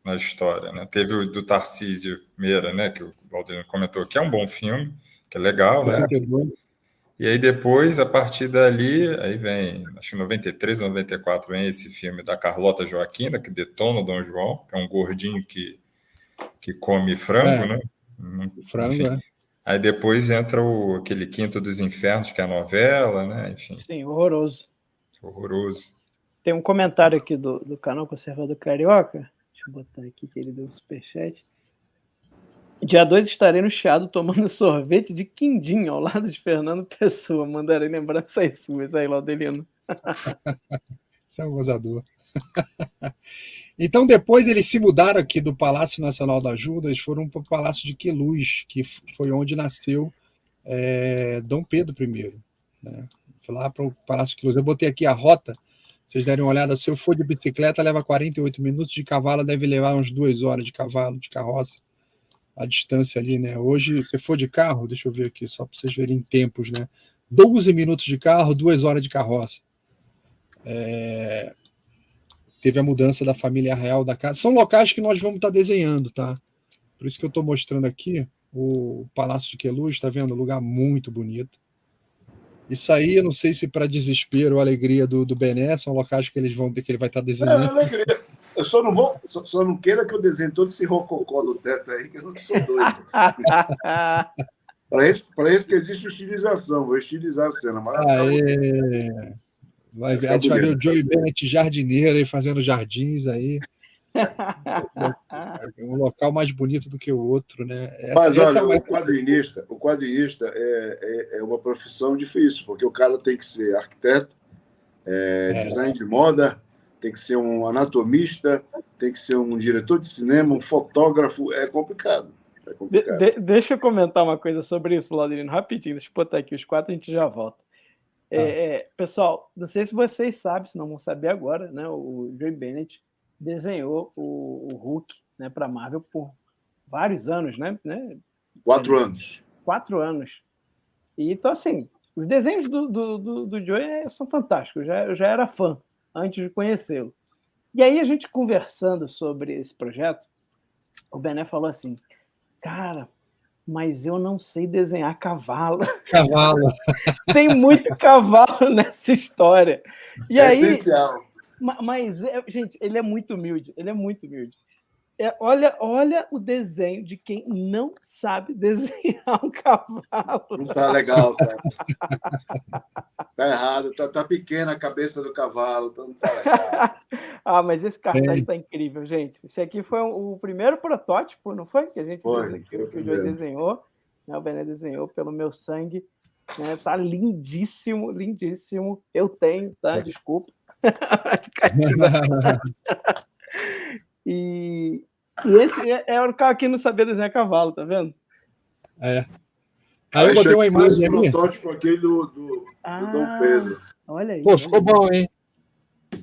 na história, né? Teve o do Tarcísio Meira, né? Que o Valdir comentou, que é um bom filme, que é legal, né? E aí depois, a partir dali, aí vem, acho que em 93, 94, vem esse filme da Carlota Joaquina, que detona o Dom João, que é um gordinho que come frango, né? Frango, enfim. Aí depois entra aquele Quinto dos Infernos, que é a novela, né? Enfim. Sim, horroroso. Horroroso. Tem um comentário aqui do canal Conservador Carioca. Deixa eu botar aqui que ele deu um superchat. Dia 2 estarei no Chiado tomando sorvete de quindim ao lado de Fernando Pessoa. Mandarei lembranças suas aí, Laudelino. Você é um gozador. Então, depois eles se mudaram aqui do Palácio Nacional da Ajuda, eles foram para o Palácio de Queluz, que foi onde nasceu Dom Pedro I. Né? Foi lá para o Palácio de Queluz. Eu botei aqui a rota, vocês derem uma olhada. Se eu for de bicicleta, leva 48 minutos, de cavalo deve levar uns 2 horas de cavalo, de carroça. A distância ali, né? Hoje, se for de carro, deixa eu ver aqui, só para vocês verem tempos, né? 12 minutos de carro, 2 horas de carroça. Teve a mudança da família real da casa. São locais que nós vamos estar desenhando, tá? Por isso que eu estou mostrando aqui o Palácio de Queluz, tá vendo? Um lugar muito bonito. Isso aí, eu não sei se para desespero ou alegria do Bené, são locais que ele vai estar desenhando. Alegria. Eu só não queira que eu desenhe todo esse rococó do teto aí, que eu não sou doido. Para isso que existe estilização, vou estilizar a cena. Mas a gente vai ver o Joey Bennett jardineiro aí fazendo jardins aí. Um local mais bonito do que o outro, né? Mas olha, o quadrinista é uma profissão difícil, porque o cara tem que ser arquiteto, design de moda, tem que ser um anatomista, tem que ser um diretor de cinema, um fotógrafo. É complicado. Deixa eu comentar uma coisa sobre isso, Laudelino, rapidinho. Deixa eu botar aqui os 4 e a gente já volta. Pessoal, não sei se vocês sabem, se não vão saber agora, né? O Joey Bennett desenhou o Hulk, né, para a Marvel por vários anos, né? 4 anos. 4 anos. E, então, assim, os desenhos do Joey são fantásticos. Eu já era fã antes de conhecê-lo. E aí, a gente conversando sobre esse projeto, o Bené falou assim, cara, mas eu não sei desenhar cavalo. Cavalo. Tem muito cavalo nessa história. E aí, essencial. Mas, gente, ele é muito humilde. Ele é muito humilde. Olha o desenho de quem não sabe desenhar um cavalo. Não tá legal, cara. Tá errado. Tá pequena a cabeça do cavalo. Então não tá legal. Mas esse cartaz está incrível, gente. Esse aqui foi o primeiro protótipo, não foi? Que a gente que o Joey desenhou. Né? O Bené desenhou pelo meu sangue. Né? Tá lindíssimo, lindíssimo. Eu tenho, tá? Desculpa. E esse é o cara que não sabia desenhar cavalo, tá vendo? Aí eu botei uma imagem ali. O protótipo aquele do Dom Pedro. Olha aí. Pô, ficou bom, hein?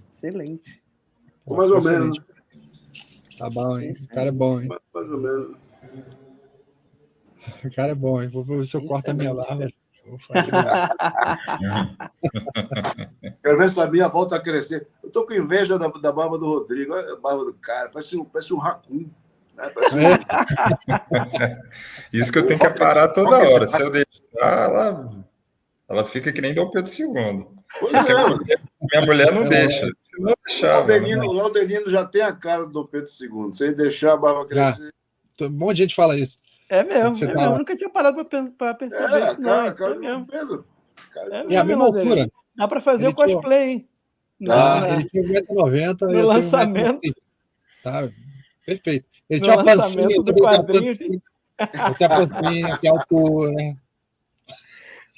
Excelente. Mais ou menos. Tá bom, hein? O cara é bom, hein? Mais ou menos. O cara é bom, hein? Vou ver se eu corto a minha barba. Quero ver se a minha volta a crescer. Eu tô com inveja da barba do Rodrigo. Olha a barba do cara. Parece um raccoon. Né? Isso que eu tenho que parar toda hora. Se eu deixar, ela fica que nem Dom Pedro II. Pois é, minha mulher não deixa. Se não deixar, o Laudelino já tem a cara do Dom Pedro II. Se ele deixar a barba crescer. Um monte de gente fala isso. É mesmo. Eu nunca tinha parado para perceber isso, não. Cara do Pedro. É a mesma altura. Dá para fazer o cosplay, hein? Ele tinha 1,90m. No lançamento. Tá, perfeito. Ele tinha uma pancinha. Eu tenho a pancinha, que é a altura.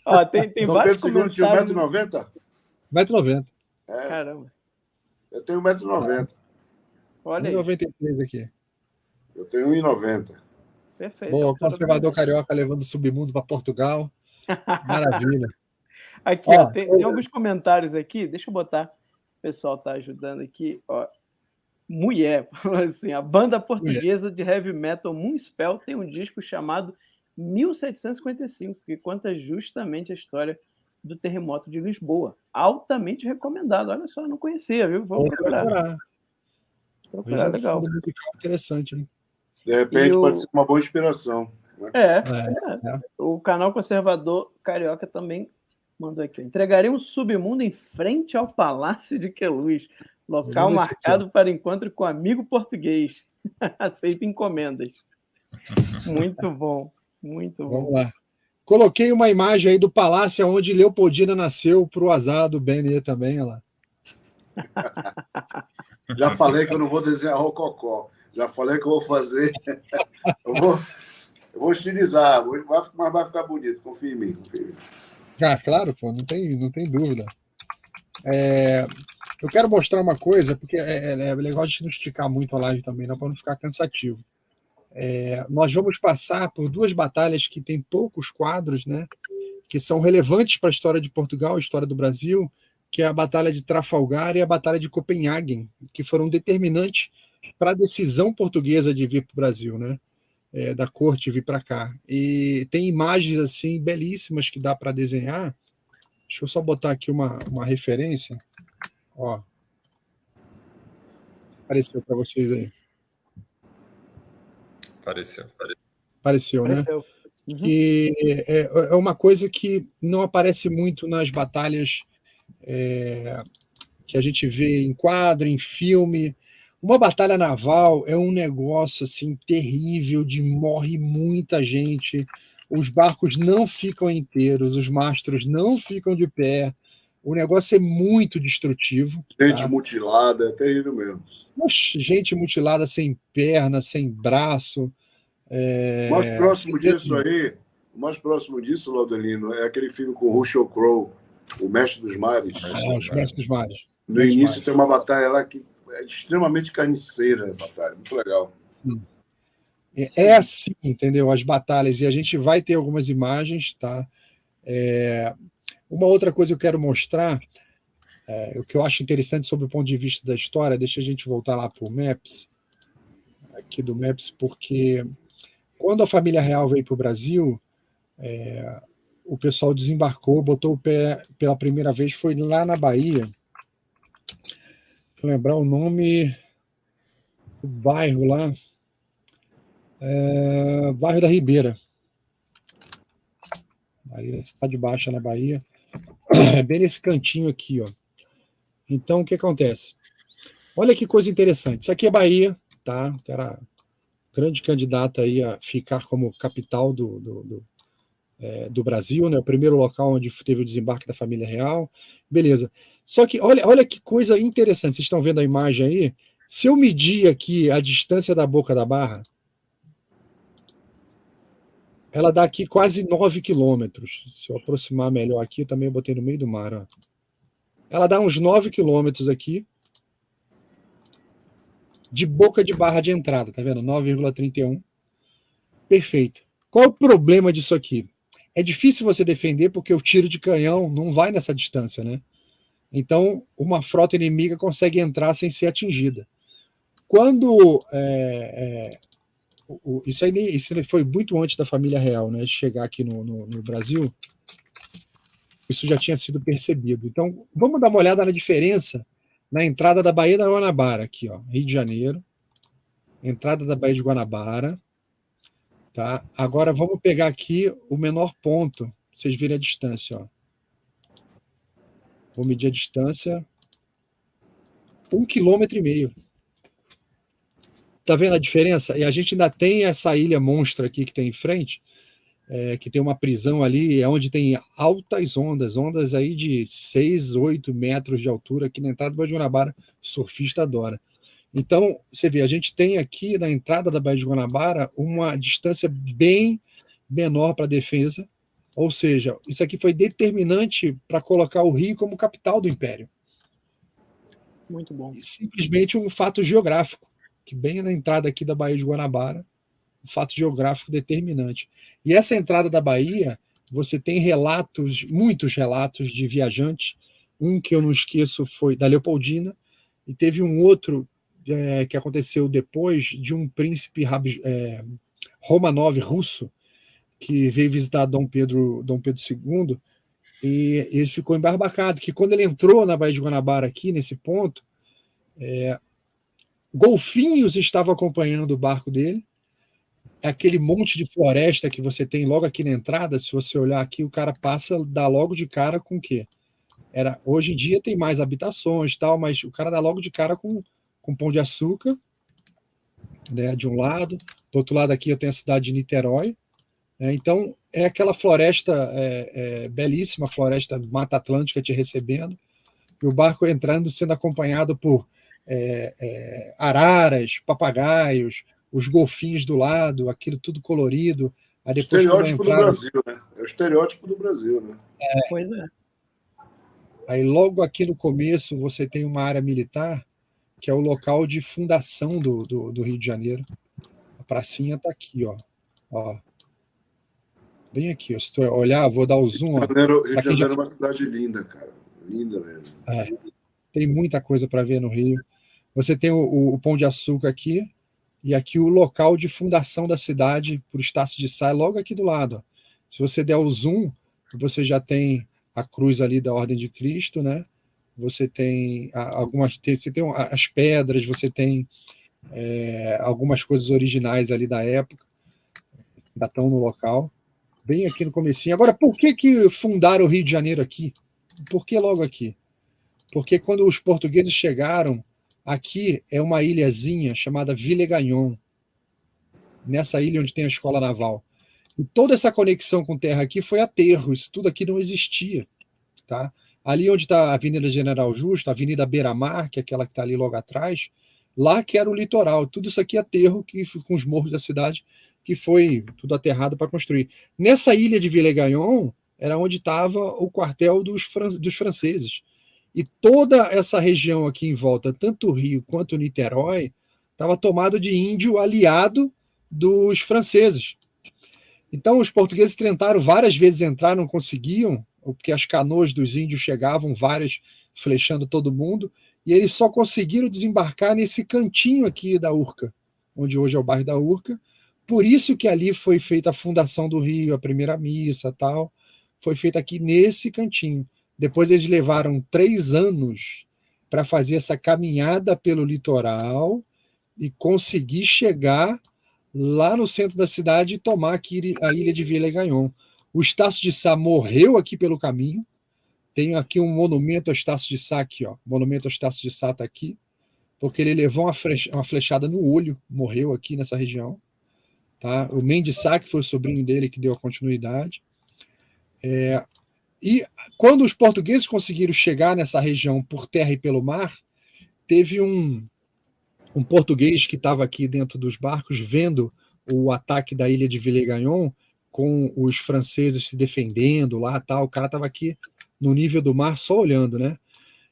Ó, tem vários comentários. Tinha 1,90m? 1,90m. Caramba. Eu tenho 1,90m. Olha aí. 1,93m aqui. Eu tenho 1,90m. Perfeito. Boa, conservador carioca levando o submundo para Portugal. Maravilha. Aqui, ó, tem alguns comentários aqui. Deixa eu botar. O pessoal tá ajudando aqui. Ó. Mulher, assim, a banda portuguesa de heavy metal Moonspell tem um disco chamado 1755, que conta justamente a história do terremoto de Lisboa. Altamente recomendado. Olha só, eu não conhecia, viu? Vou procurar. Procurar, legal. Musical interessante, hein? De repente pode ser uma boa inspiração. Né? O canal Conservador Carioca também mandou aqui. Entregarei um submundo em frente ao Palácio de Queluz, local marcado para encontro com amigo português. Aceita encomendas. Muito bom. Muito bom. Vamos lá. Coloquei uma imagem aí do palácio onde Leopoldina nasceu para o azar do Benê também, olha lá. Já falei que eu não vou desenhar rococó. Já falei que eu vou fazer. Eu vou estilizar, mas vai ficar bonito. Confia em mim. Claro, pô, não tem dúvida. Eu quero mostrar uma coisa, porque é legal a gente não esticar muito a live também, para não ficar cansativo. Nós vamos passar por duas batalhas que têm poucos quadros, né, que são relevantes para a história de Portugal, a história do Brasil, que é a Batalha de Trafalgar e a Batalha de Copenhague, que foram determinantes para a decisão portuguesa de vir para o Brasil, né, da corte vir para cá. E tem imagens assim belíssimas que dá para desenhar. Deixa eu só botar aqui uma referência. Ó, apareceu para vocês aí. Apareceu, né? Uhum. E é uma coisa que não aparece muito nas batalhas que a gente vê em quadro, em filme. Uma batalha naval é um negócio assim terrível, morre muita gente, os barcos não ficam inteiros, os mastros não ficam de pé, o negócio é muito destrutivo. Gente mutilada, é terrível mesmo. Gente mutilada sem perna, sem braço. O mais próximo disso, Laudelino, é aquele filme com Russell Crowe, O Mestre dos Mares. Os Mestres dos Mares. No início tem uma batalha lá que é extremamente carniceira, a batalha, muito legal. É assim, entendeu? As batalhas, e a gente vai ter algumas imagens, tá? Uma outra coisa que eu quero mostrar, o que eu acho interessante sobre o ponto de vista da história, deixa a gente voltar lá para o Maps, aqui do Maps, porque quando a família real veio para o Brasil, o pessoal desembarcou, botou o pé pela primeira vez, foi lá na Bahia. Deixa eu lembrar o nome do bairro lá. Bairro da Ribeira. Cidade Baixa, na Bahia. Bem nesse cantinho aqui, ó. Então, o que acontece? Olha que coisa interessante. Isso aqui é Bahia, tá? Que era grande candidata aí a ficar como capital do Brasil, né? O primeiro local onde teve o desembarque da família real. Beleza. Só que olha que coisa interessante. Vocês estão vendo a imagem aí? Se eu medir aqui a distância da Boca da Barra, ela dá aqui quase 9 quilômetros. Se eu aproximar melhor aqui, também eu botei no meio do mar. Ó. Ela dá uns 9 quilômetros aqui de Boca de Barra de entrada, tá vendo? 9,31. Perfeito. Qual é o problema disso aqui? É difícil você defender porque o tiro de canhão não vai nessa distância, né? Então, uma frota inimiga consegue entrar sem ser atingida. Quando isso foi muito antes da família real, né, de chegar aqui no Brasil, isso já tinha sido percebido. Então, vamos dar uma olhada na diferença na entrada da Baía da Guanabara, aqui, ó, Rio de Janeiro, entrada da Baía de Guanabara, tá? Agora vamos pegar aqui o menor ponto, pra vocês verem a distância, ó. Vou medir a distância, 1,5 km. Tá vendo a diferença? E a gente ainda tem essa ilha monstra aqui que tem em frente, que tem uma prisão ali, onde tem altas ondas aí de 6, 8 metros de altura, aqui na entrada da Baía de Guanabara, o surfista adora. Então, você vê, a gente tem aqui na entrada da Baía de Guanabara uma distância bem menor para a defesa, ou seja, isso aqui foi determinante para colocar o Rio como capital do Império. Muito bom. Simplesmente um fato geográfico, que bem na entrada aqui da Baía de Guanabara, um fato geográfico determinante. E essa entrada da Bahia, você tem relatos, muitos relatos de viajantes. Um que eu não esqueço foi da Leopoldina, e teve um outro que aconteceu depois, de um príncipe Romanov russo, que veio visitar Dom Pedro II, e ele ficou embarbacado, que quando ele entrou na Baía de Guanabara, aqui nesse ponto, golfinhos estavam acompanhando o barco dele. Aquele monte de floresta que você tem logo aqui na entrada, se você olhar aqui, o cara dá logo de cara com o quê? Hoje em dia tem mais habitações, tal, mas o cara dá logo de cara com Pão de Açúcar, né, de um lado. Do outro lado aqui eu tenho a cidade de Niterói. Então, é aquela floresta belíssima, floresta Mata Atlântica te recebendo, e o barco entrando, sendo acompanhado por araras, papagaios, os golfinhos do lado, aquilo tudo colorido. Aí depois, estereótipo do Brasil, né? É o estereótipo do Brasil, né? Pois é. Aí logo aqui no começo você tem uma área militar, que é o local de fundação do Rio de Janeiro. A pracinha está aqui, ó. Bem aqui, ó. Se tu olhar, vou dar o zoom. Rio de Janeiro é uma cidade linda, cara. Linda mesmo. Tem muita coisa para ver no Rio. Você tem o Pão de Açúcar aqui, e aqui o local de fundação da cidade, por Estácio de Sá, logo aqui do lado. Ó. Se você der o zoom, você já tem a cruz ali da Ordem de Cristo, né? Você tem as pedras, você tem algumas coisas originais ali da época, ainda estão no local, bem aqui no comecinho. Agora, por que fundaram o Rio de Janeiro aqui? Por que logo aqui? Porque quando os portugueses chegaram, aqui é uma ilhazinha chamada Villegaignon, nessa ilha onde tem a escola naval. E toda essa conexão com terra aqui foi aterro, isso tudo aqui não existia. Tá? Ali onde está a Avenida General Justo, a Avenida Beira-Mar, que é aquela que está ali logo atrás, lá que era o litoral. Tudo isso aqui é aterro, com os morros da cidade, que foi tudo aterrado para construir. Nessa ilha de Villegaignon era onde estava o quartel dos franceses. E toda essa região aqui em volta, tanto o Rio quanto o Niterói, estava tomado de índio aliado dos franceses. Então os portugueses tentaram várias vezes entrar, não conseguiam, porque as canoas dos índios chegavam, várias flechando todo mundo, e eles só conseguiram desembarcar nesse cantinho aqui da Urca, onde hoje é o bairro da Urca. Por isso que ali foi feita a fundação do Rio, a primeira missa, tal, foi feita aqui nesse cantinho. Depois eles levaram 3 anos para fazer essa caminhada pelo litoral e conseguir chegar lá no centro da cidade e tomar aqui a ilha de Villegaignon. O Estácio de Sá morreu aqui pelo caminho. Tem aqui um monumento ao Estácio de Sá aqui, ó. O monumento ao Estácio de Sá está aqui, porque ele levou uma flechada no olho, morreu aqui nessa região. Tá? O Mendes Sá, que foi o sobrinho dele que deu a continuidade. E quando os portugueses conseguiram chegar nessa região por terra e pelo mar, teve um português que estava aqui dentro dos barcos vendo o ataque da ilha de Villegaignon, com os franceses se defendendo lá, tal. O cara estava aqui no nível do mar só olhando, né?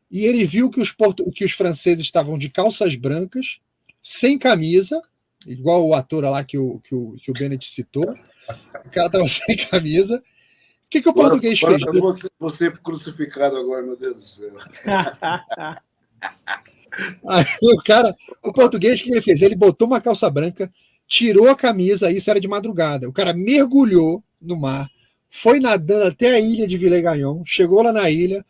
E ele viu que os franceses estavam de calças brancas, sem camisa, igual o ator lá que o Bennett citou. O cara estava sem camisa, que o português fez? Eu vou ser crucificado agora, meu Deus do céu. Aí, o português, o que ele fez? Ele botou uma calça branca, tirou a camisa, isso era de madrugada. O cara mergulhou no mar, foi nadando até a ilha de Villegagnon, chegou lá na ilha,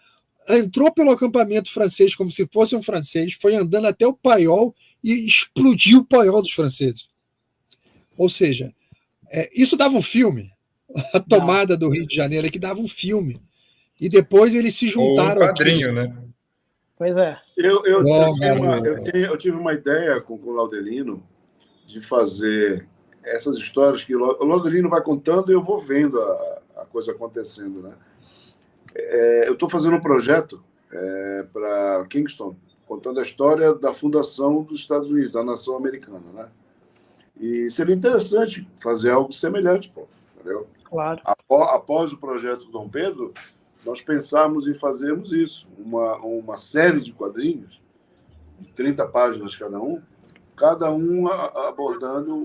entrou pelo acampamento francês como se fosse um francês, foi andando até o paiol e explodiu o paiol dos franceses. Ou seja, isso dava um filme. A tomada do Rio de Janeiro é que dava um filme. E depois eles se juntaram. Ou um quadrinho, né? Pois é. Eu tive uma ideia com o Laudelino de fazer essas histórias que o Laudelino vai contando e eu vou vendo a coisa acontecendo, né? Eu estou fazendo um projeto para Kingston, contando a história da fundação dos Estados Unidos, da nação americana, né? E seria interessante fazer algo semelhante, pô, entendeu? Claro. Após o projeto Dom Pedro, nós pensamos em fazermos isso, uma série de quadrinhos, de 30 páginas cada um abordando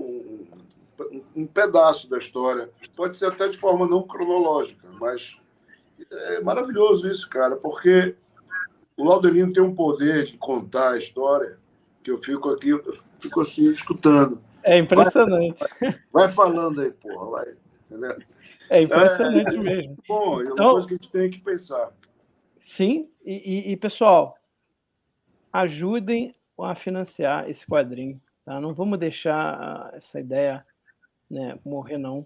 um pedaço da história. Pode ser até de forma não cronológica, mas é maravilhoso isso, cara, porque o Laudelino tem um poder de contar a história que eu fico assim, escutando. É impressionante. Vai falando aí, porra, vai. Entendeu? É impressionante mesmo. Bom, é uma coisa que a gente tem que pensar. Sim, e pessoal, ajudem a financiar esse quadrinho. Tá? Não vamos deixar essa ideia, né, morrer, não.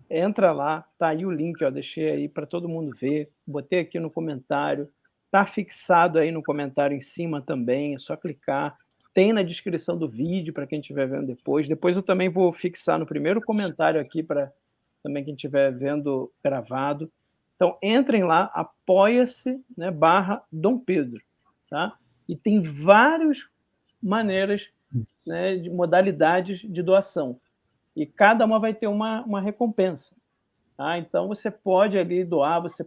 Entra lá, tá aí o link, ó, deixei aí para todo mundo ver, botei aqui no comentário, tá fixado aí no comentário em cima também, é só clicar. Tem na descrição do vídeo para quem estiver vendo depois. Depois eu também vou fixar no primeiro comentário aqui para também quem estiver vendo gravado. Então, entrem lá, apoia-se, né, /Dom Pedro. Tá? E tem várias maneiras, né, de modalidades de doação. E cada uma vai ter uma recompensa. Tá? Então, você pode ali doar, você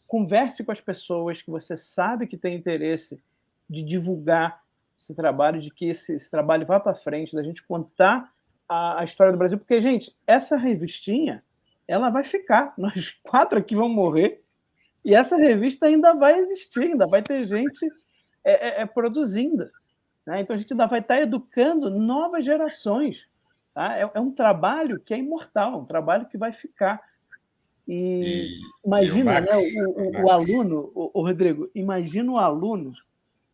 converse com as pessoas que você sabe que tem interesse de divulgar esse trabalho, de que esse trabalho vá para frente, da gente contar a história do Brasil, porque, gente, essa revistinha, ela vai ficar, nós 4 aqui vamos morrer, e essa revista ainda vai existir, ainda vai ter gente produzindo. Né? Então, a gente ainda vai estar educando novas gerações. Tá? É um trabalho que é imortal, um trabalho que vai ficar. E imagina, né, o aluno, o Rodrigo, imagina o aluno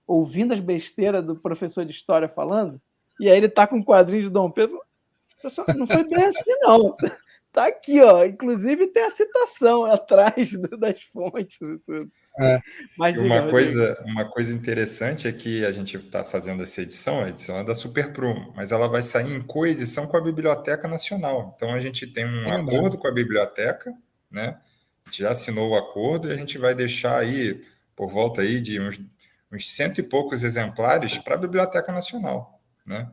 ouvindo as besteiras do professor de história falando, e aí ele está com um quadrinho de Dom Pedro. Não foi bem assim, não. Está aqui, ó. Inclusive tem a citação atrás das fontes e tudo. Mas uma coisa interessante é que a gente está fazendo essa edição, a edição é da Super Prumo, mas ela vai sair em coedição com a Biblioteca Nacional. Então a gente tem um acordo com a biblioteca, né? A gente já assinou o acordo e a gente vai deixar aí por volta aí de uns 100 e poucos exemplares para a Biblioteca Nacional, né?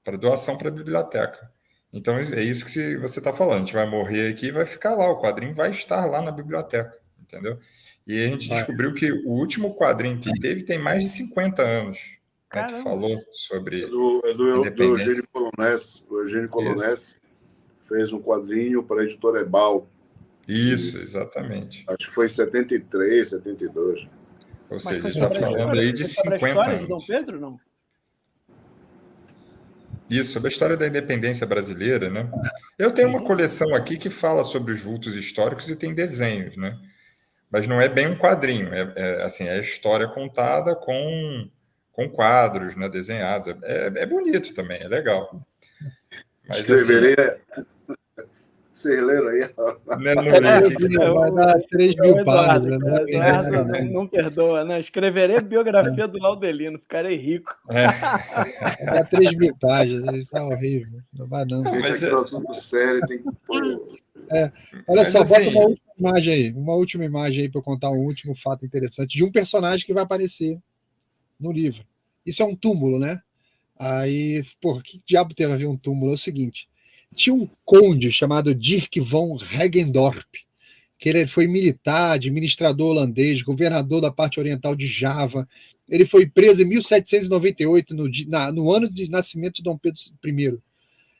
Para doação para a biblioteca. Então é isso que você está falando. A gente vai morrer aqui e vai ficar lá. O quadrinho vai estar lá na biblioteca, entendeu? E a gente descobriu que o último quadrinho que teve tem mais de 50 anos, né, que falou sobre do Eugênio Colonés. O Eugênio Colonés fez um quadrinho para a editora Ebal. Isso, exatamente. Acho que foi em 73, 72. Ou seja, você está falando aí de 50 anos. De Dom Pedro, não? Isso, sobre a história da independência brasileira, né? Eu tenho uma coleção aqui que fala sobre os vultos históricos e tem desenhos, né? Mas não é bem um quadrinho, assim, é história contada com quadros, né, desenhados. É bonito também, é legal. Mas, escreverei... Vocês leram aí? Vai dar 3 mil páginas. Não perdoa, né? Escreverei biografia do Laudelino, ficarei rico. Vai dar 3 mil páginas, isso está horrível. Não vai não. Mas é assunto sério, tem que... Olha só, bota uma última imagem aí para eu contar um último fato interessante de um personagem que vai aparecer no livro. Isso é um túmulo, né? Aí, porra, que diabo teve a ver um túmulo? É o seguinte, tinha um conde chamado Dirk von Regendorp, que ele foi militar, administrador holandês, governador da parte oriental de Java. Ele foi preso em 1798, no ano de nascimento de Dom Pedro I.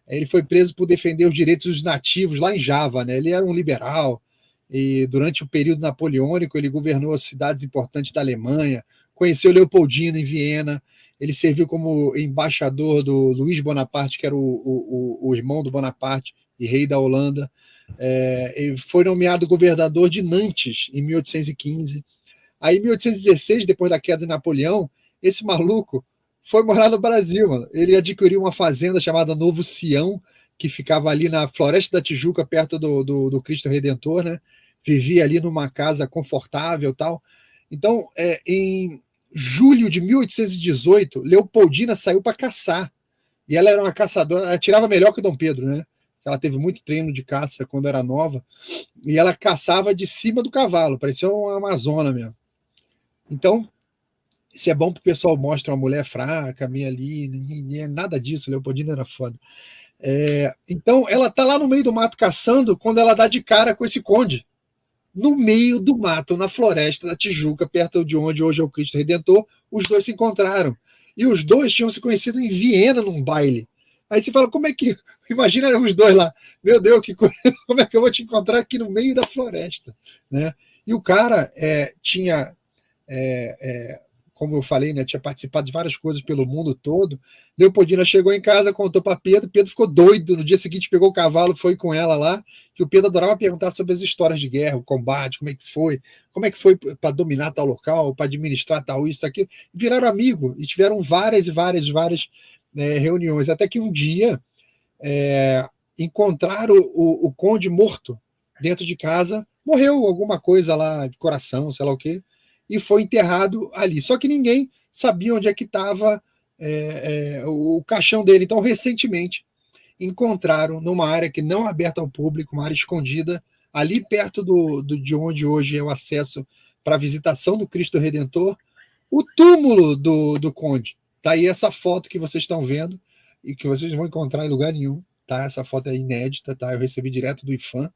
Ele foi preso por defender os direitos dos nativos lá em Java, né? Ele era um liberal e durante o período napoleônico ele governou as cidades importantes da Alemanha, conheceu Leopoldina em Viena, ele serviu como embaixador do Luís Bonaparte, que era o irmão do Bonaparte e rei da Holanda. Ele foi nomeado governador de Nantes em 1815. Aí, em 1816, depois da queda de Napoleão, esse maluco foi morar no Brasil, mano. Ele adquiriu uma fazenda chamada Novo Sião, que ficava ali na Floresta da Tijuca, perto do Cristo Redentor, né? Vivia ali numa casa confortável e tal. Então, em julho de 1818, Leopoldina saiu para caçar. E ela era uma caçadora, ela tirava melhor que Dom Pedro, né? Ela teve muito treino de caça quando era nova. E ela caçava de cima do cavalo, parecia uma amazona mesmo. Então, isso é bom porque o pessoal mostra uma mulher fraca, meio ali, nada disso, Leopoldina era foda. Então, ela tá lá no meio do mato caçando quando ela dá de cara com esse conde. No meio do mato, na floresta da Tijuca, perto de onde hoje é o Cristo Redentor, os dois se encontraram. E os dois tinham se conhecido em Viena, num baile. Aí você fala, como é que... Imagina os dois lá. Meu Deus, como é que eu vou te encontrar aqui no meio da floresta? Né? E o cara tinha... como eu falei, né, tinha participado de várias coisas pelo mundo todo. Leopoldina chegou em casa, contou para Pedro ficou doido. No dia seguinte pegou o cavalo, foi com ela lá, que o Pedro adorava perguntar sobre as histórias de guerra, o combate, como é que foi para dominar tal local, para administrar tal isso, aquilo. Viraram amigo e tiveram várias reuniões, até que um dia encontraram o conde morto dentro de casa, morreu alguma coisa lá de coração, sei lá o quê, e foi enterrado ali. Só que ninguém sabia onde é que estava o caixão dele. Então, recentemente, encontraram numa área que não é aberta ao público, uma área escondida, ali perto de onde hoje é o acesso para a visitação do Cristo Redentor, o túmulo do conde. Tá aí essa foto que vocês estão vendo e que vocês não vão encontrar em lugar nenhum. Tá? Essa foto é inédita, tá? Eu recebi direto do IFAM.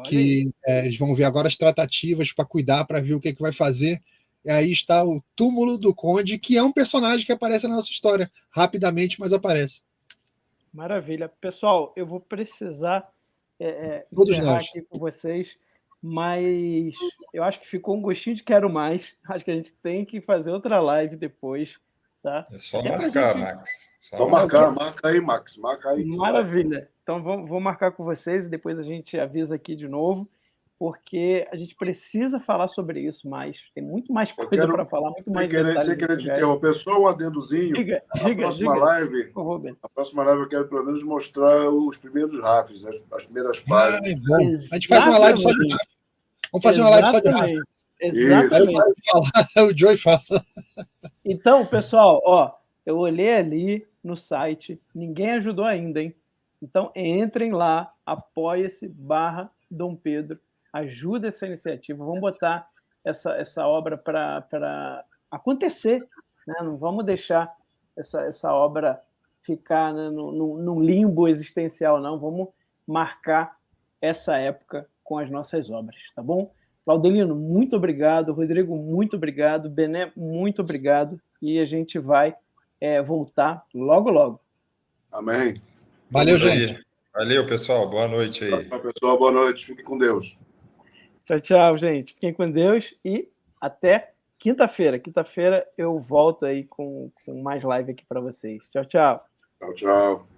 Que eles vão ver agora as tratativas para cuidar, para ver o que vai fazer. E aí está o túmulo do conde, que é um personagem que aparece na nossa história, rapidamente, mas aparece. Maravilha. Pessoal, eu vou precisar encerrar aqui com vocês, mas eu acho que ficou um gostinho de quero mais. Acho que a gente tem que fazer outra live depois. Tá? É só marcar, Max. Só marcar. Marca aí, Max. Marca aí. Maravilha. Então, vou marcar com vocês e depois a gente avisa aqui de novo, porque a gente precisa falar sobre isso mais. Tem muito mais coisa para falar, muito mais detalhes. Sem querer te interromper, só um adendozinho. A próxima live eu quero pelo menos mostrar os primeiros RAFs, né? As primeiras páginas. A gente faz uma live só de RAF. Vamos fazer uma live só de RAF. Exatamente. O Joey fala. Então, pessoal, eu olhei ali no site, ninguém ajudou ainda, hein? Então, entrem lá, apoia-se/Dom Pedro, ajuda essa iniciativa, vamos botar essa obra para acontecer, né? Não vamos deixar essa obra ficar, né, num limbo existencial, não. Vamos marcar essa época com as nossas obras, tá bom? Claudelino, muito obrigado. Rodrigo, muito obrigado. Bené, muito obrigado. E a gente vai voltar logo, logo. Amém. Valeu, gente. Valeu, pessoal. Boa noite aí. Pessoal, boa noite. Fiquem com Deus. Tchau, tchau, gente. Fiquem com Deus e até quinta-feira. Quinta-feira eu volto aí com mais live aqui para vocês. Tchau, tchau. Tchau, tchau.